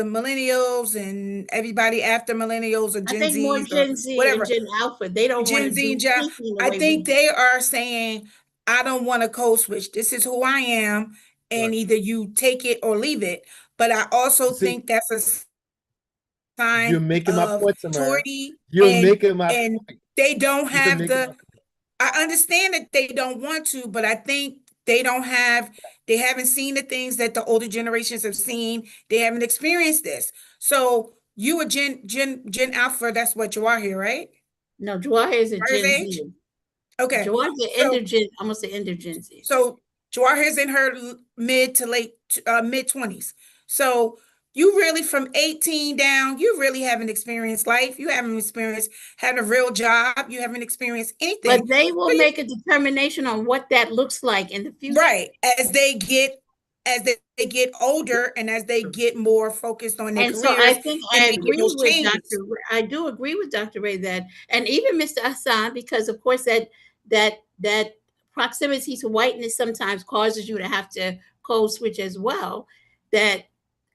millennials and everybody after millennials or I Gen think more Zs or Gen Z and whatever, Gen Alpha, they don't want to Gen Z do and Gen, anything the I way we think do. they are saying, I don't want to code switch. This is who I am, Right. and either you take it or leave it. But I also See, think that's a you're sign making my of point, Tamara. maturity, You're making my and point. they don't You're have making my the. point. I understand that they don't want to, but I think they don't have. They haven't seen the things that the older generations have seen. They haven't experienced this. So you a Gen Alpha. That's what you are here, right? No, Jawahir is a Jawahir's Gen age. Z. Okay, Jawahir's the end so of Gen, almost the end of Gen Z. So Jawahir's in her mid to late mid 20s. So you really from 18 down, you really haven't experienced life. You haven't experienced having a real job. You haven't experienced But anything. they So will you make a determination on what that looks like in the future. right as they get older and as they get more focused on their And so I careers think and I making agree those with changes. I do agree with Dr. Ray that, and even Mr. Hassan, because of course that proximity to whiteness sometimes causes you to have to code switch as well. That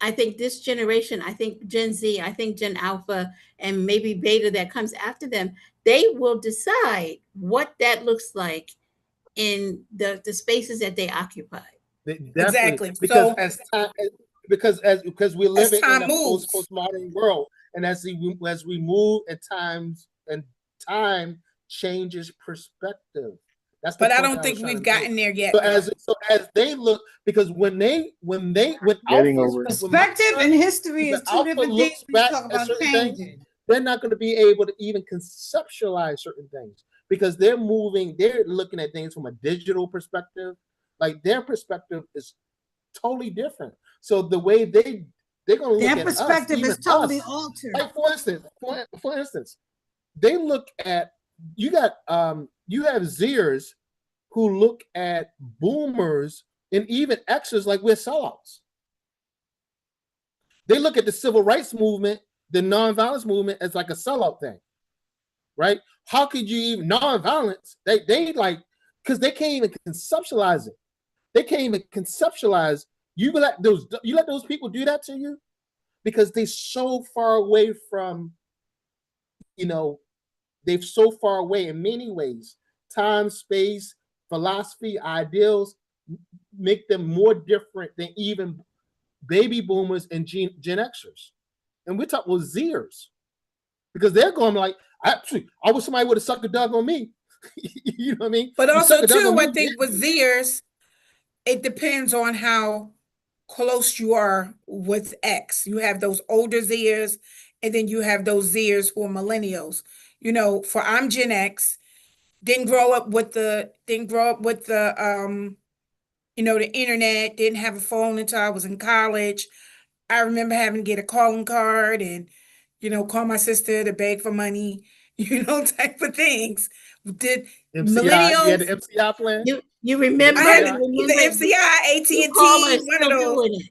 I think this generation, I think Gen Z, I think Gen Alpha, and maybe Beta that comes after them, they will decide what that looks like in the spaces that they occupy. Definitely, Exactly. because So because we're as living in time a moves, postmodern world, and as we move at times, and time changes perspective. That's the but I point don't that I was think trying we've to make. gotten there yet, though. So as they look, because when Getting Alpha, over. when my Perspective son, and history when is two Alpha different things looks when you back talk at about certain things, changing. they're not going to be able to even conceptualize certain things, because they're looking at things from a digital perspective. Like, their perspective is totally different. So the way they're going to look Their at us, perspective even is totally us. altered. Like, for instance, they look at, you have Zers who look at boomers and even Xers like we're sellouts. They look at the civil rights movement, the nonviolence movement, as like a sellout thing, right? How could you even nonviolence? They like, because they can't even conceptualize it. They can't even conceptualize. You let those people do that to you, because they're so far away from, you know, they're so far away in many ways. Time, space, philosophy, ideals make them more different than even baby boomers and Gen Xers. And we're talking about Zers, because they're going like, I wish somebody would have sucked a dog on me. You know what I mean? But You suck also, a dog on too, me. I think with Zers, it depends on how close you are with X. You have those older Zers, and then you have those Zers who are millennials. For I'm Gen X, didn't grow up with the internet, didn't have a phone until I was in college. I remember having to get a calling card and, call my sister to beg for money, type of things. Did MCI, you had millennials? the MCI plan. You You had I remember? had You MCI. either remember? MCI, Blue collar AT&T, is one of still those. doing it.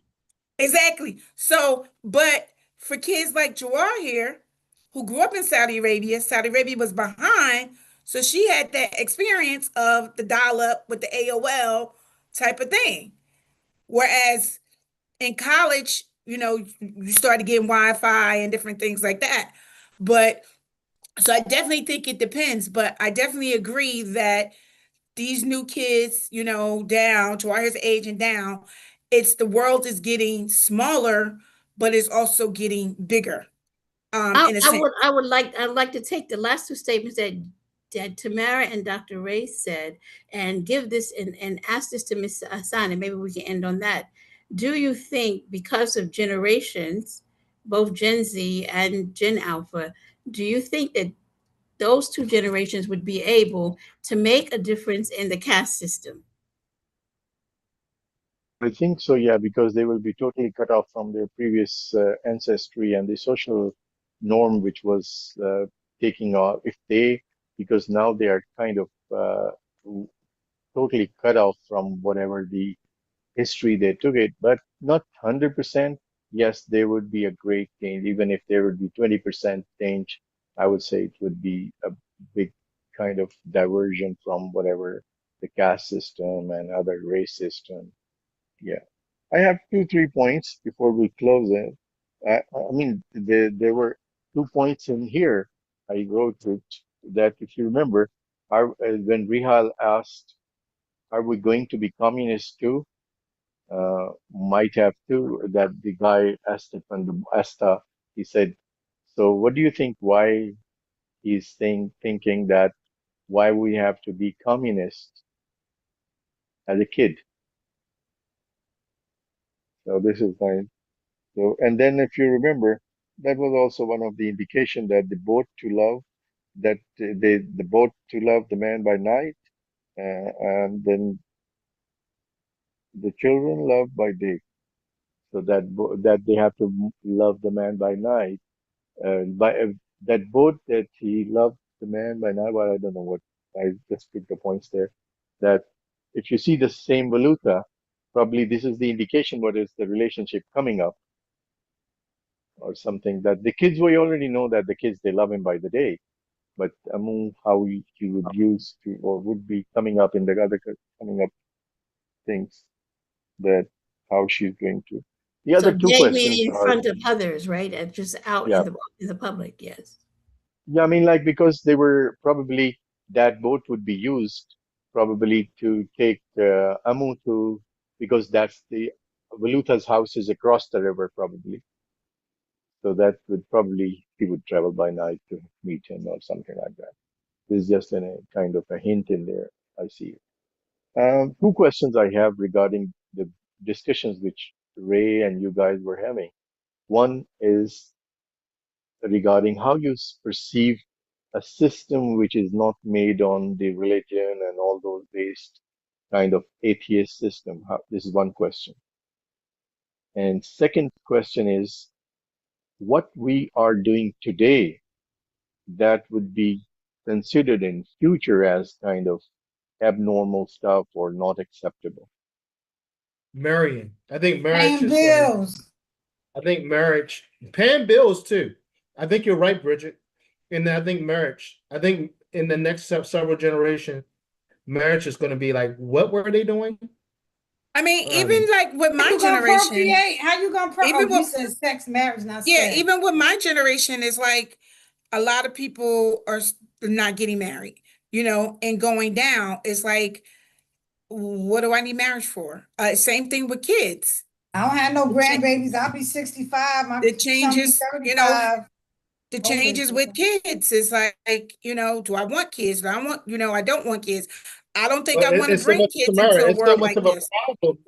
Exactly. So, but for kids like Jawar here, who grew up in Saudi Arabia was behind. So she had that experience of the dial up with the AOL type of thing. Whereas in college, you started getting Wi-Fi and different things like that. But so I definitely think it depends. But I definitely agree that these new kids, down to our age and down, it's the world is getting smaller, but it's also getting bigger, in a sense. I'd like to take the last two statements that Tamara and Dr. Ray said and give this and ask this to Ms. Hassan, and maybe we can end on that. Do you think because of generations, both Gen Z and Gen Alpha, do you think that those two generations would be able to make a difference in the caste system? I think so, yeah, because they will be totally cut off from their previous ancestry and the social norm, which was taking off. Because now they are kind of totally cut off from whatever the history they took it, but not 100%. Yes, there would be a great change. Even if there would be 20% change, I would say it would be a big kind of diversion from whatever the caste system and other race system. Yeah. I have two, 3 points before we close it. I mean, there were 2 points in here. I wrote it that if you remember, when Rihal asked, "Are we going to be communists too?" Might have to. That the guy asked it from the Asta. He said, "So what do you think? Why he's thinking that why we have to be communist as a kid?" So this is my So, and then if you remember, that was also one of the indication that the boat to love the man by night, and then the children love by day. So that they have to love the man by night. By that boat that he loved the man by night. Well, I don't know what I just picked the points there. That if you see the same valuta, probably this is the indication what is the relationship coming up or something that the kids we already know that the kids they love him by the day, but among how he would use to or would be coming up in the other coming up things. that how she's going to. The So other two dating questions in are, front of others, right? And just out yeah, in the public, yes. yeah, I mean, like, because they were probably, that boat would be used probably to take Amu to, because that's the Valuta's house is across the river probably. So that would probably, he would travel by night to meet him or something like that. There's just a kind of a hint in there. I see. Two questions I have regarding the discussions which Ray and you guys were having. One is regarding how you perceive a system which is not made on the religion and all those based kind of atheist system. This is one question. And second question is what we are doing today that would be considered in future as kind of abnormal stuff or not acceptable. Marrying. I think marriage Paying is going to. bills. I think marriage, paying bills too. I think you're right, Bridget. And I think marriage. I think in the next several generations, marriage is going to be like, what were they doing? I mean, even Um, like with How my you gonna generation, procreate? How you gonna pro? even Oh, you with, said sex, marriage, not yeah, sex. even with my generation, is like a lot of people are not getting married, and going down. It's like, what do I need marriage for? Same thing with kids. I don't have no The, cha- grandbabies. I'll be 65. My the son be changes, 35. the Both of changes with them. kids is like, do I want kids? Do I want, I don't want kids. I don't think but I want to it's so bring much, kids into Samara, a it's so world much like of a this. problem.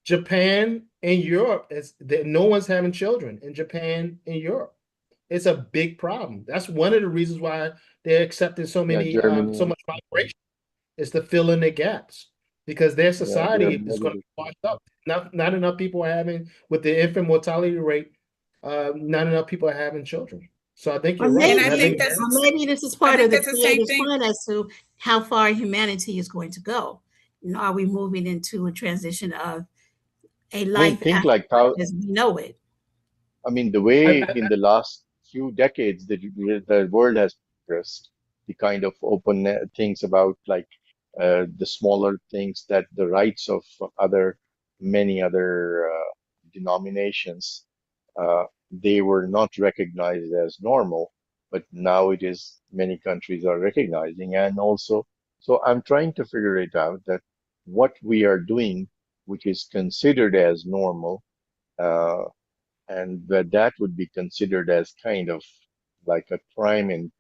Japan and Europe is that no one's having children in Japan and Europe. It's a big problem. That's one of the reasons why they're accepting so Yeah, many, so Germany. much migration is to fill in the gaps because their Yeah, they have society is going to negative. be washed up. Not enough people are having with the infant mortality rate. Not enough people are having children. So I think Or you're right, And and I I maybe, think think that's or the maybe this is I part of think the that's the same Creator's thing. plan as to how far humanity is going to go. Are we moving into a transition of a I mean, life think after like life how, as we know it? I mean, the I, way I, in the last few decades the world has progressed, the kind of open things about like the smaller things that the rights of many other denominations, they were not recognized as normal, but now it is many countries are recognizing. And also, so I'm trying to figure it out that what we are doing, which is considered as normal, uh, and that would be considered as kind of like a crime in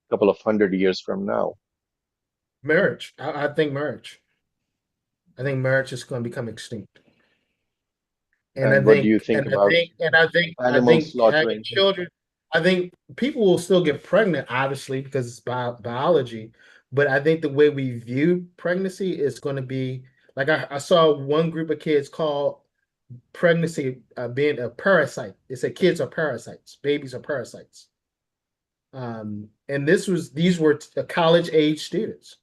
a couple of 100 years from now. marriage. I think marriage. I think marriage is going to become extinct. And I And what do you think, think about I animal think having slaughtering? children, I think people will still get pregnant, obviously, because it's biology. But I think the way we view pregnancy is going to be like I saw one group of kids call pregnancy being a parasite. They said kids are parasites, babies are parasites. And these were college age students.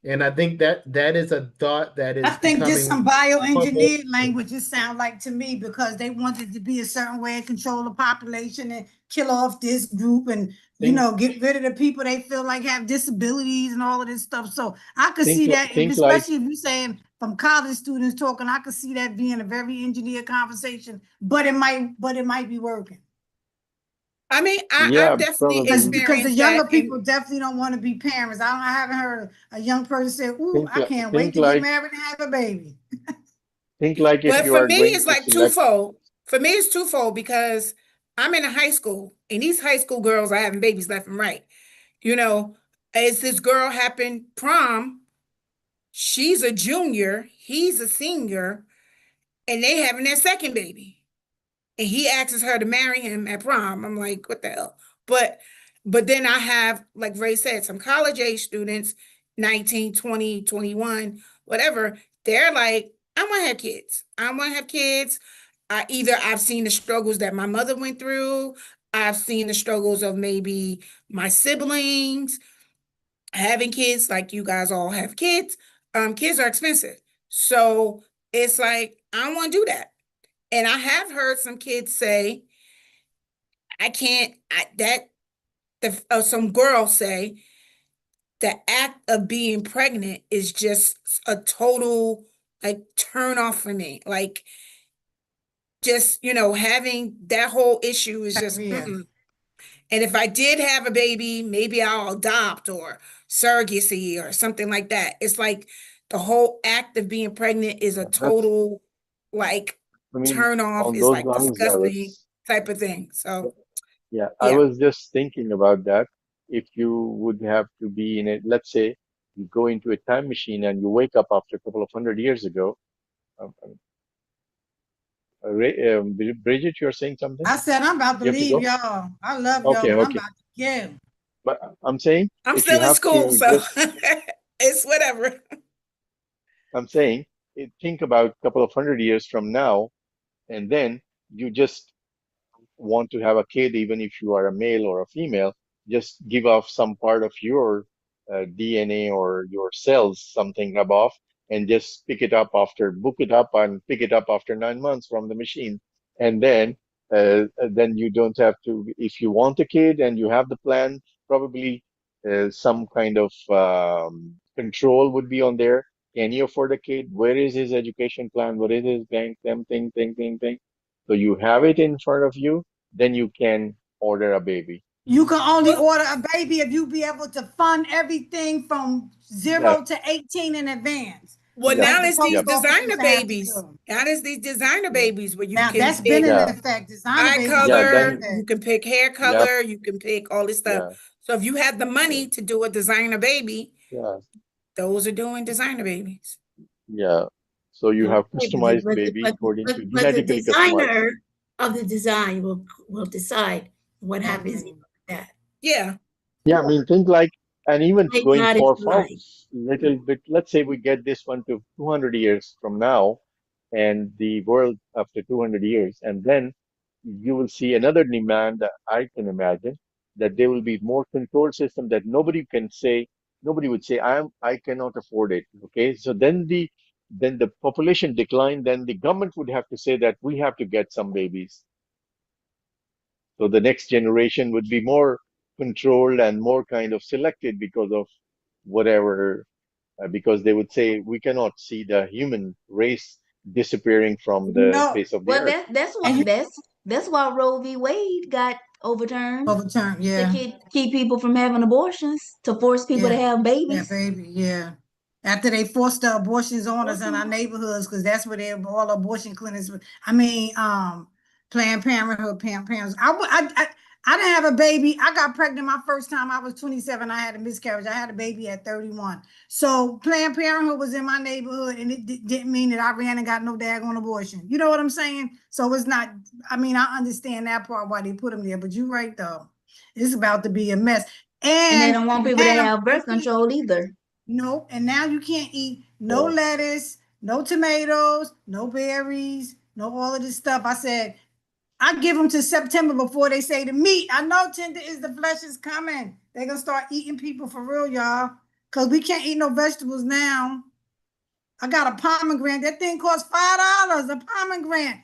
And I think that is a thought that I is think this becoming some more and more. bioengineered language it sound like to me because they wanted to be a certain way and control the population and kill off this group and Think get rid of the people they feel like have disabilities and all of this stuff. So I could see that, if, think like especially if you're saying from college students talking, I could see that being a very engineered conversation, but it might be working. I mean, I've yeah, definitely probably Because the experienced that. younger people definitely don't want to be parents. I haven't heard a young person say, "Ooh, I can't wait think to get married and have a baby." if But you for are me, going it's to like select. twofold. For me, it's twofold because I'm in a high school, and these high school girls are having babies left and right. You know, as this girl happened prom, she's a junior, he's a senior, and they having their second baby. And he asks her to marry him at prom. I'm like, what the hell? But then I have, like Ray said, some college age students, 19, 20, 21, whatever. They're like, I want to have kids. I want to have kids. I've seen the struggles that my mother went through. I've seen the struggles of maybe my siblings having kids, like you guys all have kids. Kids are expensive. So it's like, I want to do that. And I have heard some kids say, I can't, some girls say the act of being pregnant is just a total like turn off for me. Like just, having that whole issue is just, Yeah. And if I did have a baby, maybe I'll adopt or surrogacy or something like that. It's like the whole act of being pregnant is a That's, total like I mean, turn off, on is those like lines, I disgusting was, type of thing. So yeah, I yeah. was just thinking about that. If you would have to be in it, let's say you go into a time machine and you wake up after a couple of 100 years ago. Bridget, you're saying something? I said I'm about to You have to leave go? y'all. I love y'all, Okay, but I'm okay. about to go. But I'm saying I'm if you still in have school, to so just, it's whatever. I'm saying, think about a couple of 100 years from now, and then you just want to have a kid, even if you are a male or a female, just give off some part of your DNA or your cells, something rub off, and just pick it up after, book it up and pick it up after 9 months from the machine. And then you don't have to, if you want a kid and you have the plan, probably some kind of control would be on there. Can you afford a kid? Where is his education plan? What is his bank? Them thing. So you have it in front of you, then you can order a baby. You can only Well, order a baby if you be able to fund everything from Yeah, 0 to 18 in advance. yep, Like the now it's these post yep, office used designer to have to babies. do. Now there's these designer yeah, babies where you Now can that's been pick in yeah, effect. Designer eye babies yeah. been in color, Then, you effect. can pick hair yep, color, you can pick all this stuff. yeah, So if you have the yeah, money to do a designer baby, yeah, those are doing designer babies. yeah. So you have Okay, customized baby according to but the genetically customized. designer of the design will decide what happens with Everything. that. Yeah. Yeah, I mean, think like, and even Thank going God it's for life. little bit, let's say we get this one to 200 years from now, and the world after 200 years, and then you will see another demand that I can imagine, that there will be more control system that nobody would say, I cannot afford it. Okay. So then the population decline, then the government would have to say that we have to get some babies. So the next generation would be more controlled and more kind of selected because of whatever, because they would say we cannot see the human race disappearing from You the know, face of the Well, earth. that's and what you that's why Roe v. Wade got overturned overturn, to yeah. keep people from having abortions, to force people to Yeah, have yeah, babies. baby, yeah. After they forced the abortions on us in our Mhm. neighborhoods, because that's where they all abortion clinics. I mean, Planned Parenthood, parents. I didn't have a baby. I got pregnant my first time. I was 27. I had a miscarriage. I had a baby at 31. So Planned Parenthood was in my neighborhood, and it didn't mean that I ran and got no daggone abortion. You know what I'm saying? So it's not. I mean, I understand that part why they put them there, but you're right though. It's about to be a mess. And they And don't want people to now have you birth can't control either. no, and now you can't eat no Yeah. lettuce, no tomatoes, no berries, no all of this stuff. I said, I give them to September before they say the meat. I know tender is the flesh is coming. They're gonna start eating people for real, y'all. Cause we can't eat no vegetables now. I got a pomegranate. That thing costs $5. A pomegranate.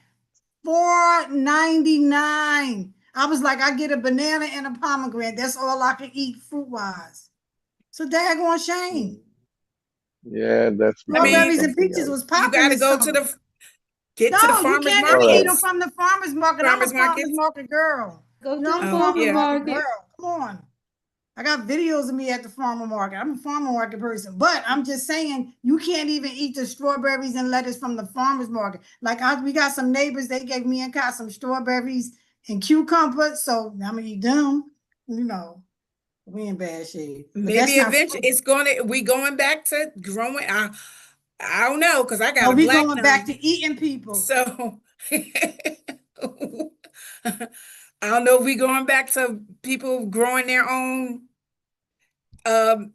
$4.99. I was like, I get a banana and a pomegranate. That's all I can eat fruit wise. So daggone shame. Mm. Yeah, that's I becoming mean, Strawberries and something peaches was else. you popping got to this go to summer. get to the No, you farmers can't All even eat right. them markets. from the farmer's market. I'm a Farmers farmer's markets. market girl. Go You to know, the I'm a Oh, farmer's farmer yeah. market market. girl. Come on. I got videos of me at the farmer market. I'm a farmer market person. But I'm just saying, you can't even eat the strawberries and lettuce from the farmer's market. We got some neighbors, they gave me and Kai some strawberries and cucumbers. So I'm going to eat them. You know, we in bad shape. But Maybe that's not eventually fruit. we going back to growing. I don't know because I got No, a we black going back thumb. to eating people. So I don't know if we going back to people growing their own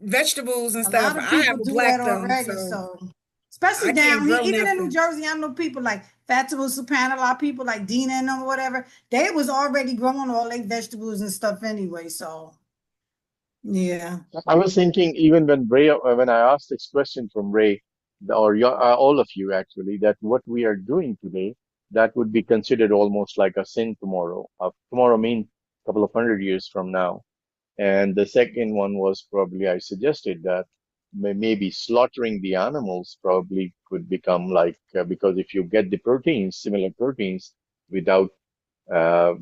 vegetables and A stuff. lot of I people have a do that black thumb, already. so So, especially I can't down here, grow even in New nothing. Jersey, I know people like Fatima Supana, a lot of people like Dina and them, whatever. They was already growing all their vegetables and stuff anyway. So, yeah. I was thinking even when I asked this question from Ray, all of you actually, that what we are doing today, that would be considered almost like a sin tomorrow. Tomorrow means a couple of 100 years from now. And the second one was probably I suggested that maybe slaughtering the animals probably could become like, because if you get the proteins, similar proteins, without uh,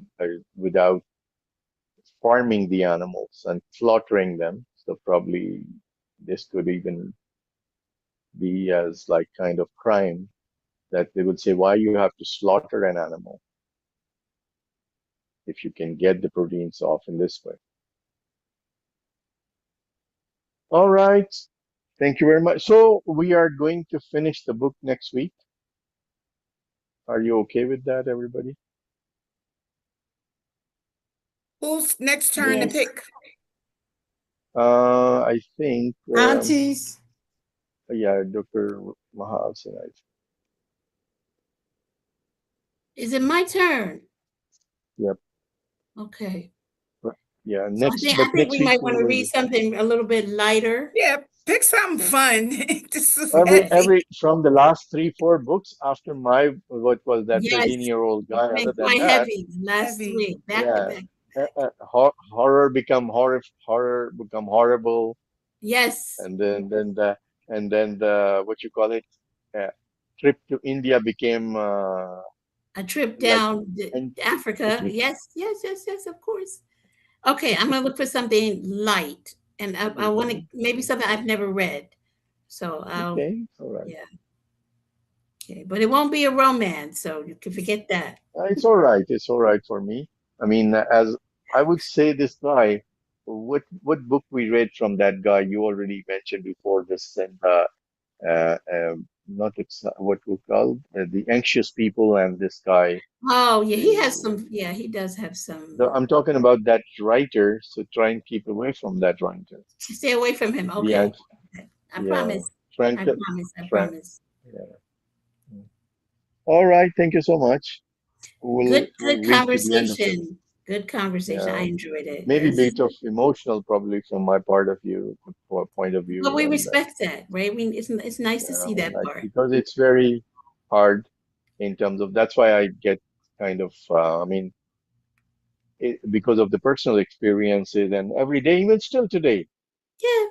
without farming the animals and slaughtering them, so probably this could even be as like kind of crime that they would say, why you have to slaughter an animal if you can get the proteins off in this way. All right. Thank you very much. So we are going to finish the book next week. Are you okay with that, everybody? Who's next turn to Yes. pick? I think, Aunties. yeah, Dr. Mahal said, Is it my turn? yep. Okay. Yeah, So I think next we week might we want to will read something a little bit lighter. Yeah, pick something fun. This is every heavy. from the last 3 4 books after my what was that Yes, 13-year-old guy. been Other than quite that, heavy. Last Heavy. three, back to yeah, back. horror become horrible, Yes, and then the what you call it, uh, trip to India became a trip like down and Africa. Yes, yes, yes, yes, of course. Okay, I'm gonna look for something light, and I want to maybe something I've never read. So I'll, okay, all right. yeah, okay, but it won't be a romance, so you can forget that. It's all right. It's all right for me. I mean, as I would say, this guy, what book we read from that guy you already mentioned before this, and not it's what we call the anxious people, and this guy. Oh, yeah, he has The, some. Yeah, he does have some. I'm talking about that writer, so try and keep away from that writer. Stay away from him. The Okay, anx- I yeah, promise. Frank, I promise. I Frank. promise. Yeah. All right. Thank you so much. We'll Good reach to the end of it. conversation. Good conversation. I Yeah. enjoyed it. Maybe a Yes. bit of emotional probably from my part of view point of But view, we and respect that, right? It's nice to see that like part. because it's very hard in terms of that's why I get kind of I mean because of the personal experiences and every day Yeah.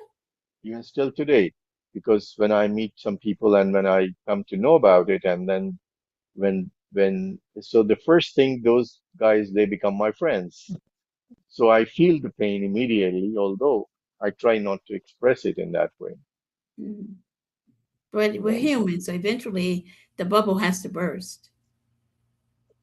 even still today, because when I meet some people and when I come to know about it, and then when so the first thing, those guys, they become my friends. So I feel the pain immediately, although I try not to express it in that way. Mhm. But You we're know, human, so eventually the bubble has to burst.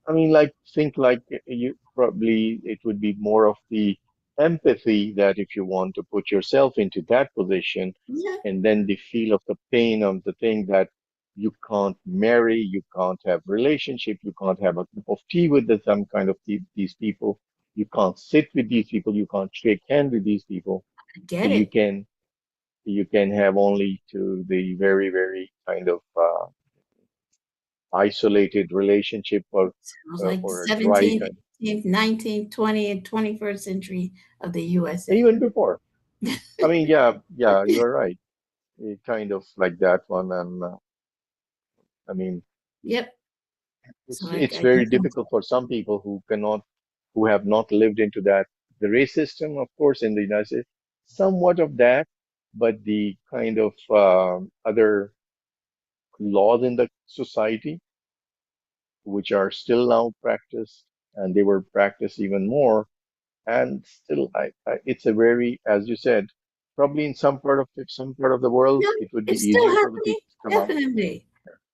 I mean, like, think like you probably it would be more of the empathy that if you want to put yourself into that position, Yeah. and then the feel of the pain of the thing that you can't marry, you can't have relationship, you can't have a cup of tea with some kind of these people, you can't sit with these people, you can't shake hands with these people. I So get it. you can have only to the very, very kind of isolated relationship, Sounds like the or a dry 17th, kind, 18th, 19th, 20th, and 21st century of the USA. even before. I mean, yeah, yeah, you're right. Kind of like that one, and I mean, Yep. So it's I guess very difficult for some people who have not lived into that. The race system, of course, in the United States, somewhat of that, but the kind of other laws in the society, which are still now practiced, and they were practiced even more. And still, it's a very, as you said, probably in some part of the world, no, it would be it's still easier for the happening. people to come out. Definitely.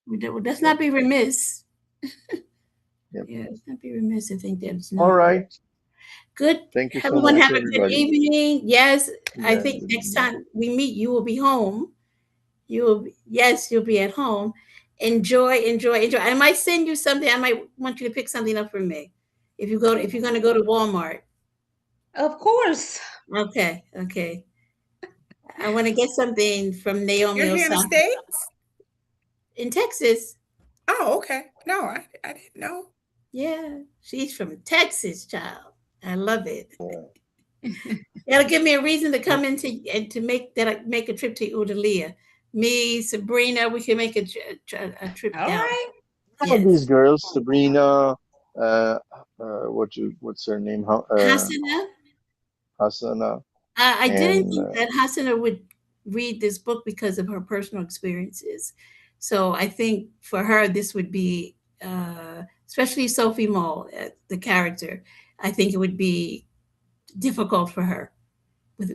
Let's Yep, not be remiss. yep. Yeah, let's not be remiss to think that it's All not. right. Good. Thank you so Everyone much, have a good everybody. evening. Yes, I Yeah, think good next evening. time we meet, you will be home. You will be, yes, you'll be at home. Enjoy, enjoy, enjoy. I might send you something. I might want you to pick something up for me. If you're gonna go to Walmart. Of course. Okay, okay. I want to get something from Naomi You're here in the Osaka States? in Texas. Oh, okay. No, I didn't know. Yeah, she's from Texas, child. I love it. Yeah. That'll give me a reason to Well, come into and to make a trip to Udalia. Me, Sabrina, we can make a trip All down. right. some of these Yes, girls, Sabrina, what's her name? Hasana. Hasana, I didn't and think that Hasana would read this book because of her personal experiences. So I think for her, this would be, especially Sophie Mull, the character, I think it would be difficult for her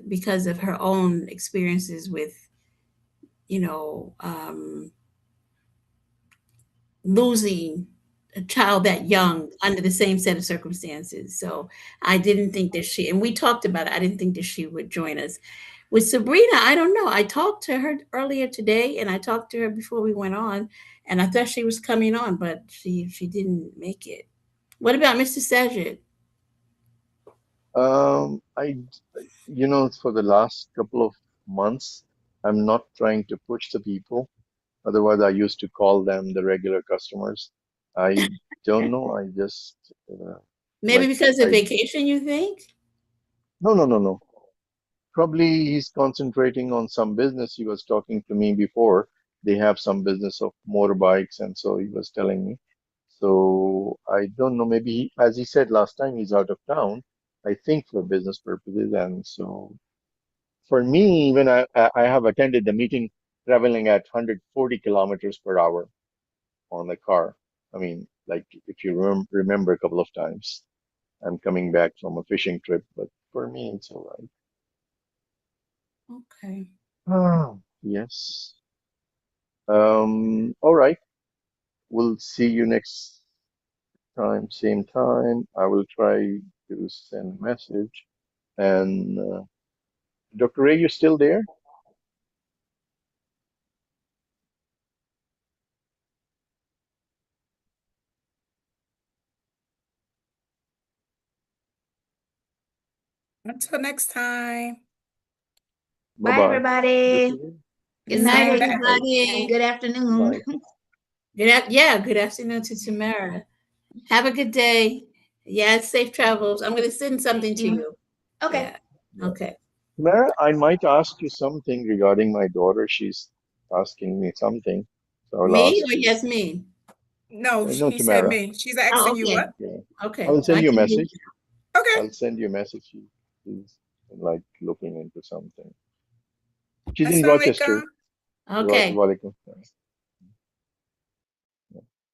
because of her own experiences with, you know, losing a child that young under the same set of circumstances. So I didn't think that she, and we talked about it, I didn't think that she would join us. With Sabrina, I don't know. I talked to her earlier today and I talked to her before we went on, and I thought she was coming on, but she didn't make it. What about Mr. Saget? I, for the last couple of months, I'm not trying to push the people. Otherwise, I used to call them the regular customers. I don't know. I just Maybe like because of I vacation, you think? no, no, no, no. Probably he's concentrating on some business. He was talking to me before. They have some business of motorbikes, and so he was telling me. So I don't know. Maybe as he said last time, he's out of town. I think for business purposes, and so for me, even I have attended the meeting traveling at 140 kilometers per hour on the car. I mean, like if you remember a couple of times, I'm coming back from a fishing trip, but for me, it's all right. Okay. Ah, yes. All right. We'll see you next time, same time. I will try to send a message. And Dr. Ray, you still there? Until next time. Bye, Bye-bye. Dr. everybody. Ray? Good Good night, Same night back. and everybody. good afternoon. Bye. Yeah, good afternoon to Tamara. Have a good day. Yeah, safe travels. I'm going to send something Thank to you. you. Okay. Yeah. Yeah. Okay. Mara, I might ask you something regarding my daughter. She's asking me something, so I'll Me ask or you. Yasmin? No, No, he said Tamara. me. She's Oh, asking you okay. what? Yeah. I Okay. will I send you a can do message. Okay, I'll send you a message. She's like looking into something. She's in assalamu Rochester. alaikum. Okay. Walaikum.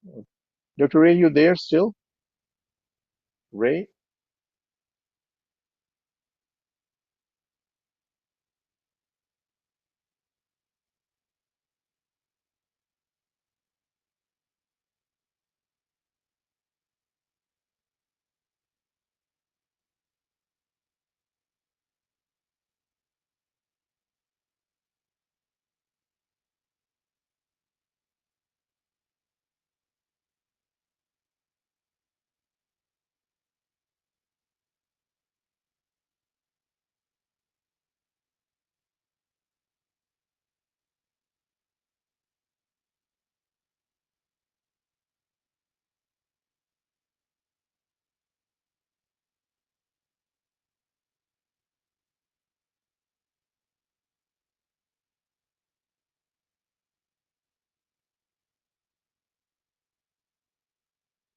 Yeah. Dr. Ray, you there still? Ray?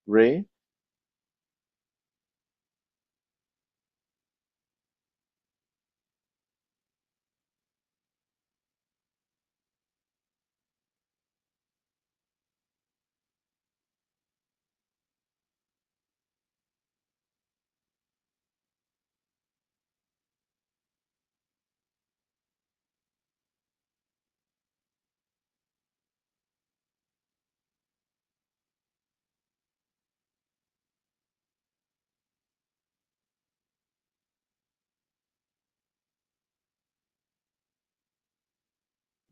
Ray?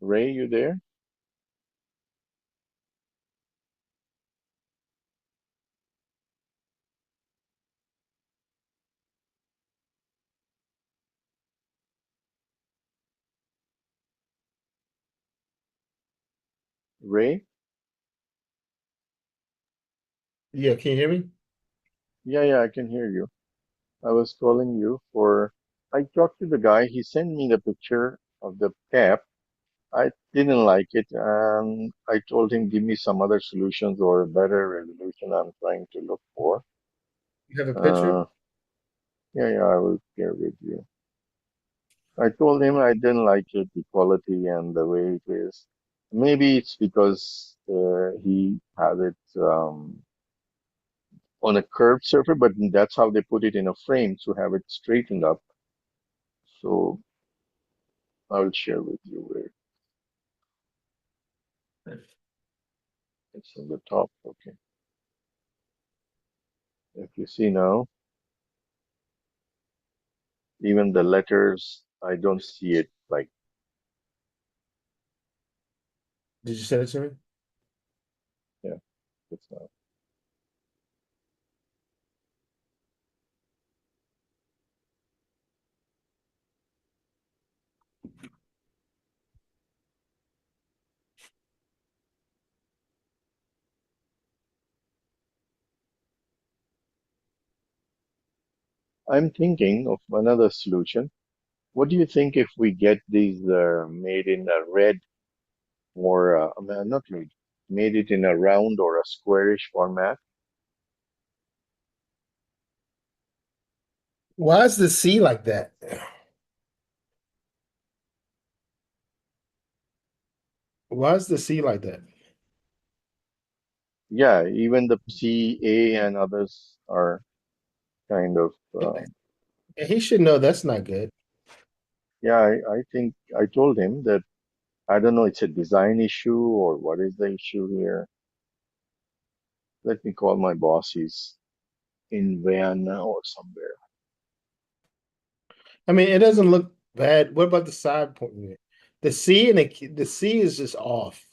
Ray, you there? Ray? Yeah, can you hear me? Yeah, yeah, I can hear you. I was calling you for. I talked to the guy. He sent me the picture of the cap. I didn't like it, and I told him give me some other solutions or a better resolution I'm trying to look for. You have a picture? Uh, yeah, yeah, I will share with you. I told him I didn't like it, the quality and the way it is. Maybe it's because he had it on a curved surface, but that's how they put it in a frame to have it straightened up. So I'll share with you where it's on the top. Okay. If you see now, even the letters, I don't see it like, Did you send it to me? yeah, it's not. I'm thinking of another solution. What do you think if we get these made in a red or not red, made it in a round or a squarish format? Why is the C like that? Why is the C like that? Yeah, even the C, A, and others are kind of, And he should know that's not good. yeah, I think I told him that I don't know, it's a design issue or what is the issue here. Let me call my boss. He's in Vienna or somewhere. I mean, it doesn't look bad. What about the side point? The C and the C is just off.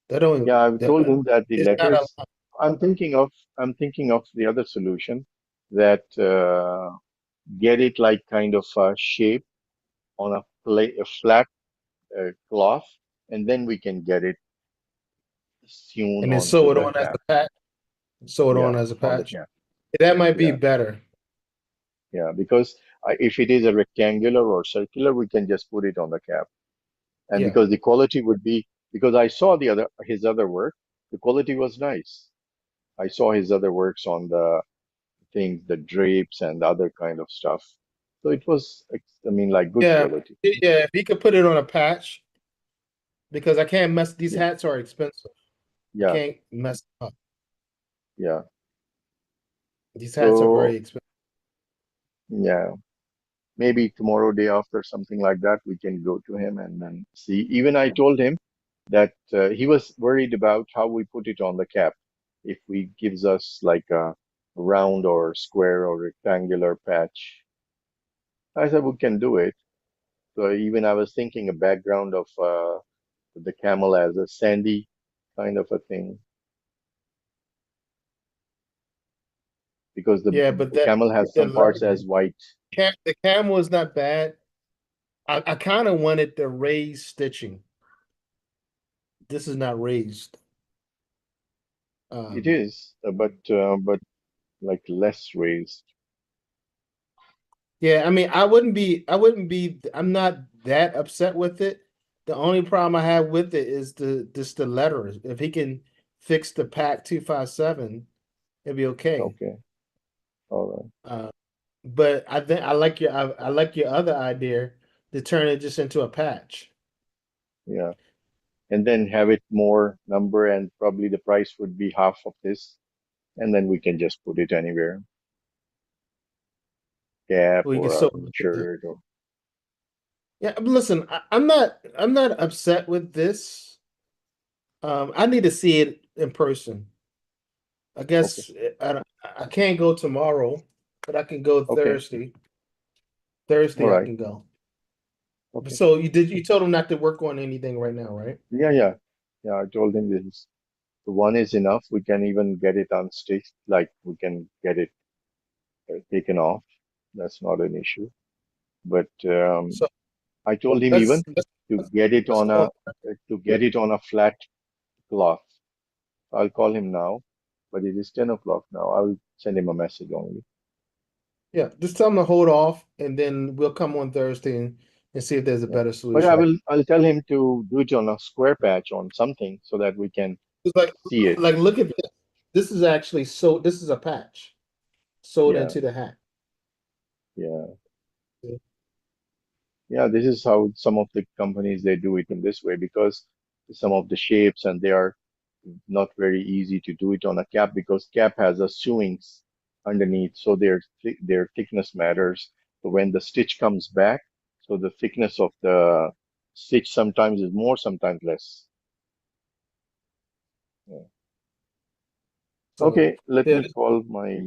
That don't Yeah, I've told that, him that the it's not a letters. I'm thinking of I'm thinking of the other solution that get it like kind of a shape on a flat cloth, and then we can get it sewn and then onto sew it the on as cap. a patch. Sew it Yeah, on as a on the patch. cap. That might be Yeah, better. yeah. Because if it is a rectangular or circular, we can just put it on the cap. And Yeah. because the quality would be, because I saw his other work, the quality was nice. I saw his other works on the things, the drapes and other kind of stuff. So it was, I mean, like good Yeah. quality. Yeah. If he could put it on a patch, because I can't mess these Yeah, hats are expensive. I yeah, can't mess them up. yeah. These hats are very So expensive. yeah, maybe tomorrow, day after, something like that, we can go to him and then see. Even I told him that he was worried about how we put it on the cap. If we gives us like a round or square or rectangular patch, I said we can do it. So even I was thinking a background of the camel as a sandy kind of a thing because Yeah, but the camel has the some parts leather, as white. the camel is not bad. I kind of wanted the raised stitching. This is not raised. It Um, is, but like less raised. yeah, I mean, I'm not that upset with it. The only problem I have with it is the letters. If he can fix the pack 257, it'd be okay. Okay, all right. Uh, but I think I like your other idea to turn it just into a patch. Yeah, and then have it more number, and probably the price would be half of this, and then we can just put it anywhere, cap We can or a sew. shirt or Yeah, listen, I'm not upset with this. I need to see it in person. I okay, guess I can't go tomorrow, but I can go okay, Thursday. all Thursday I right, can go. okay. So you told him not to work on anything right now, right? Yeah, yeah, yeah. I told him this. The one is enough. We can even get it unstitched, like we can get it taken off. That's not an issue. But So I told him even to get it let's on go. a flat cloth. I'll call him now, but it is 10 o'clock now. I'll send him a message only. Yeah, just tell him to hold off, and then we'll come on Thursday and see if there's a Yeah. better But solution. I'll tell him to do it on a square patch on something so that we can It's see it. like look at this. This is actually so. This is a patch sewed Yeah, into the hat. yeah. Yeah, this is how some of the companies they do it in this way because some of the shapes and they are not very easy to do it on a cap because cap has a sewings underneath, so their thickness matters. So when the stitch comes back, so the thickness of the stitch sometimes is more, sometimes less. Yeah. Okay. Okay, let Yeah, me call my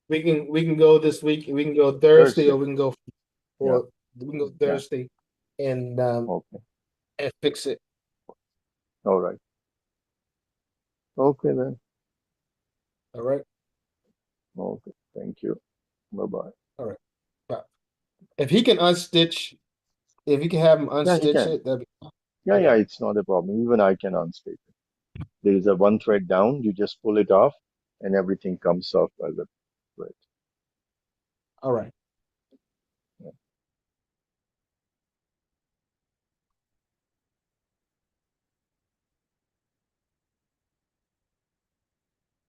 we can go this week. We can go Thursday, or Thursday. we can go Yeah, or we can go yeah. Thursday and Okay. fix it. All right. Okay then. All right. Okay. Thank you. Bye bye. All right. But if he can unstitch, if you can have him Yeah, he unstitch can. it, that'd be Yeah, yeah, okay. it's not a problem. Even I can unstitch it. There is a one thread down, you just pull it off and everything comes off as a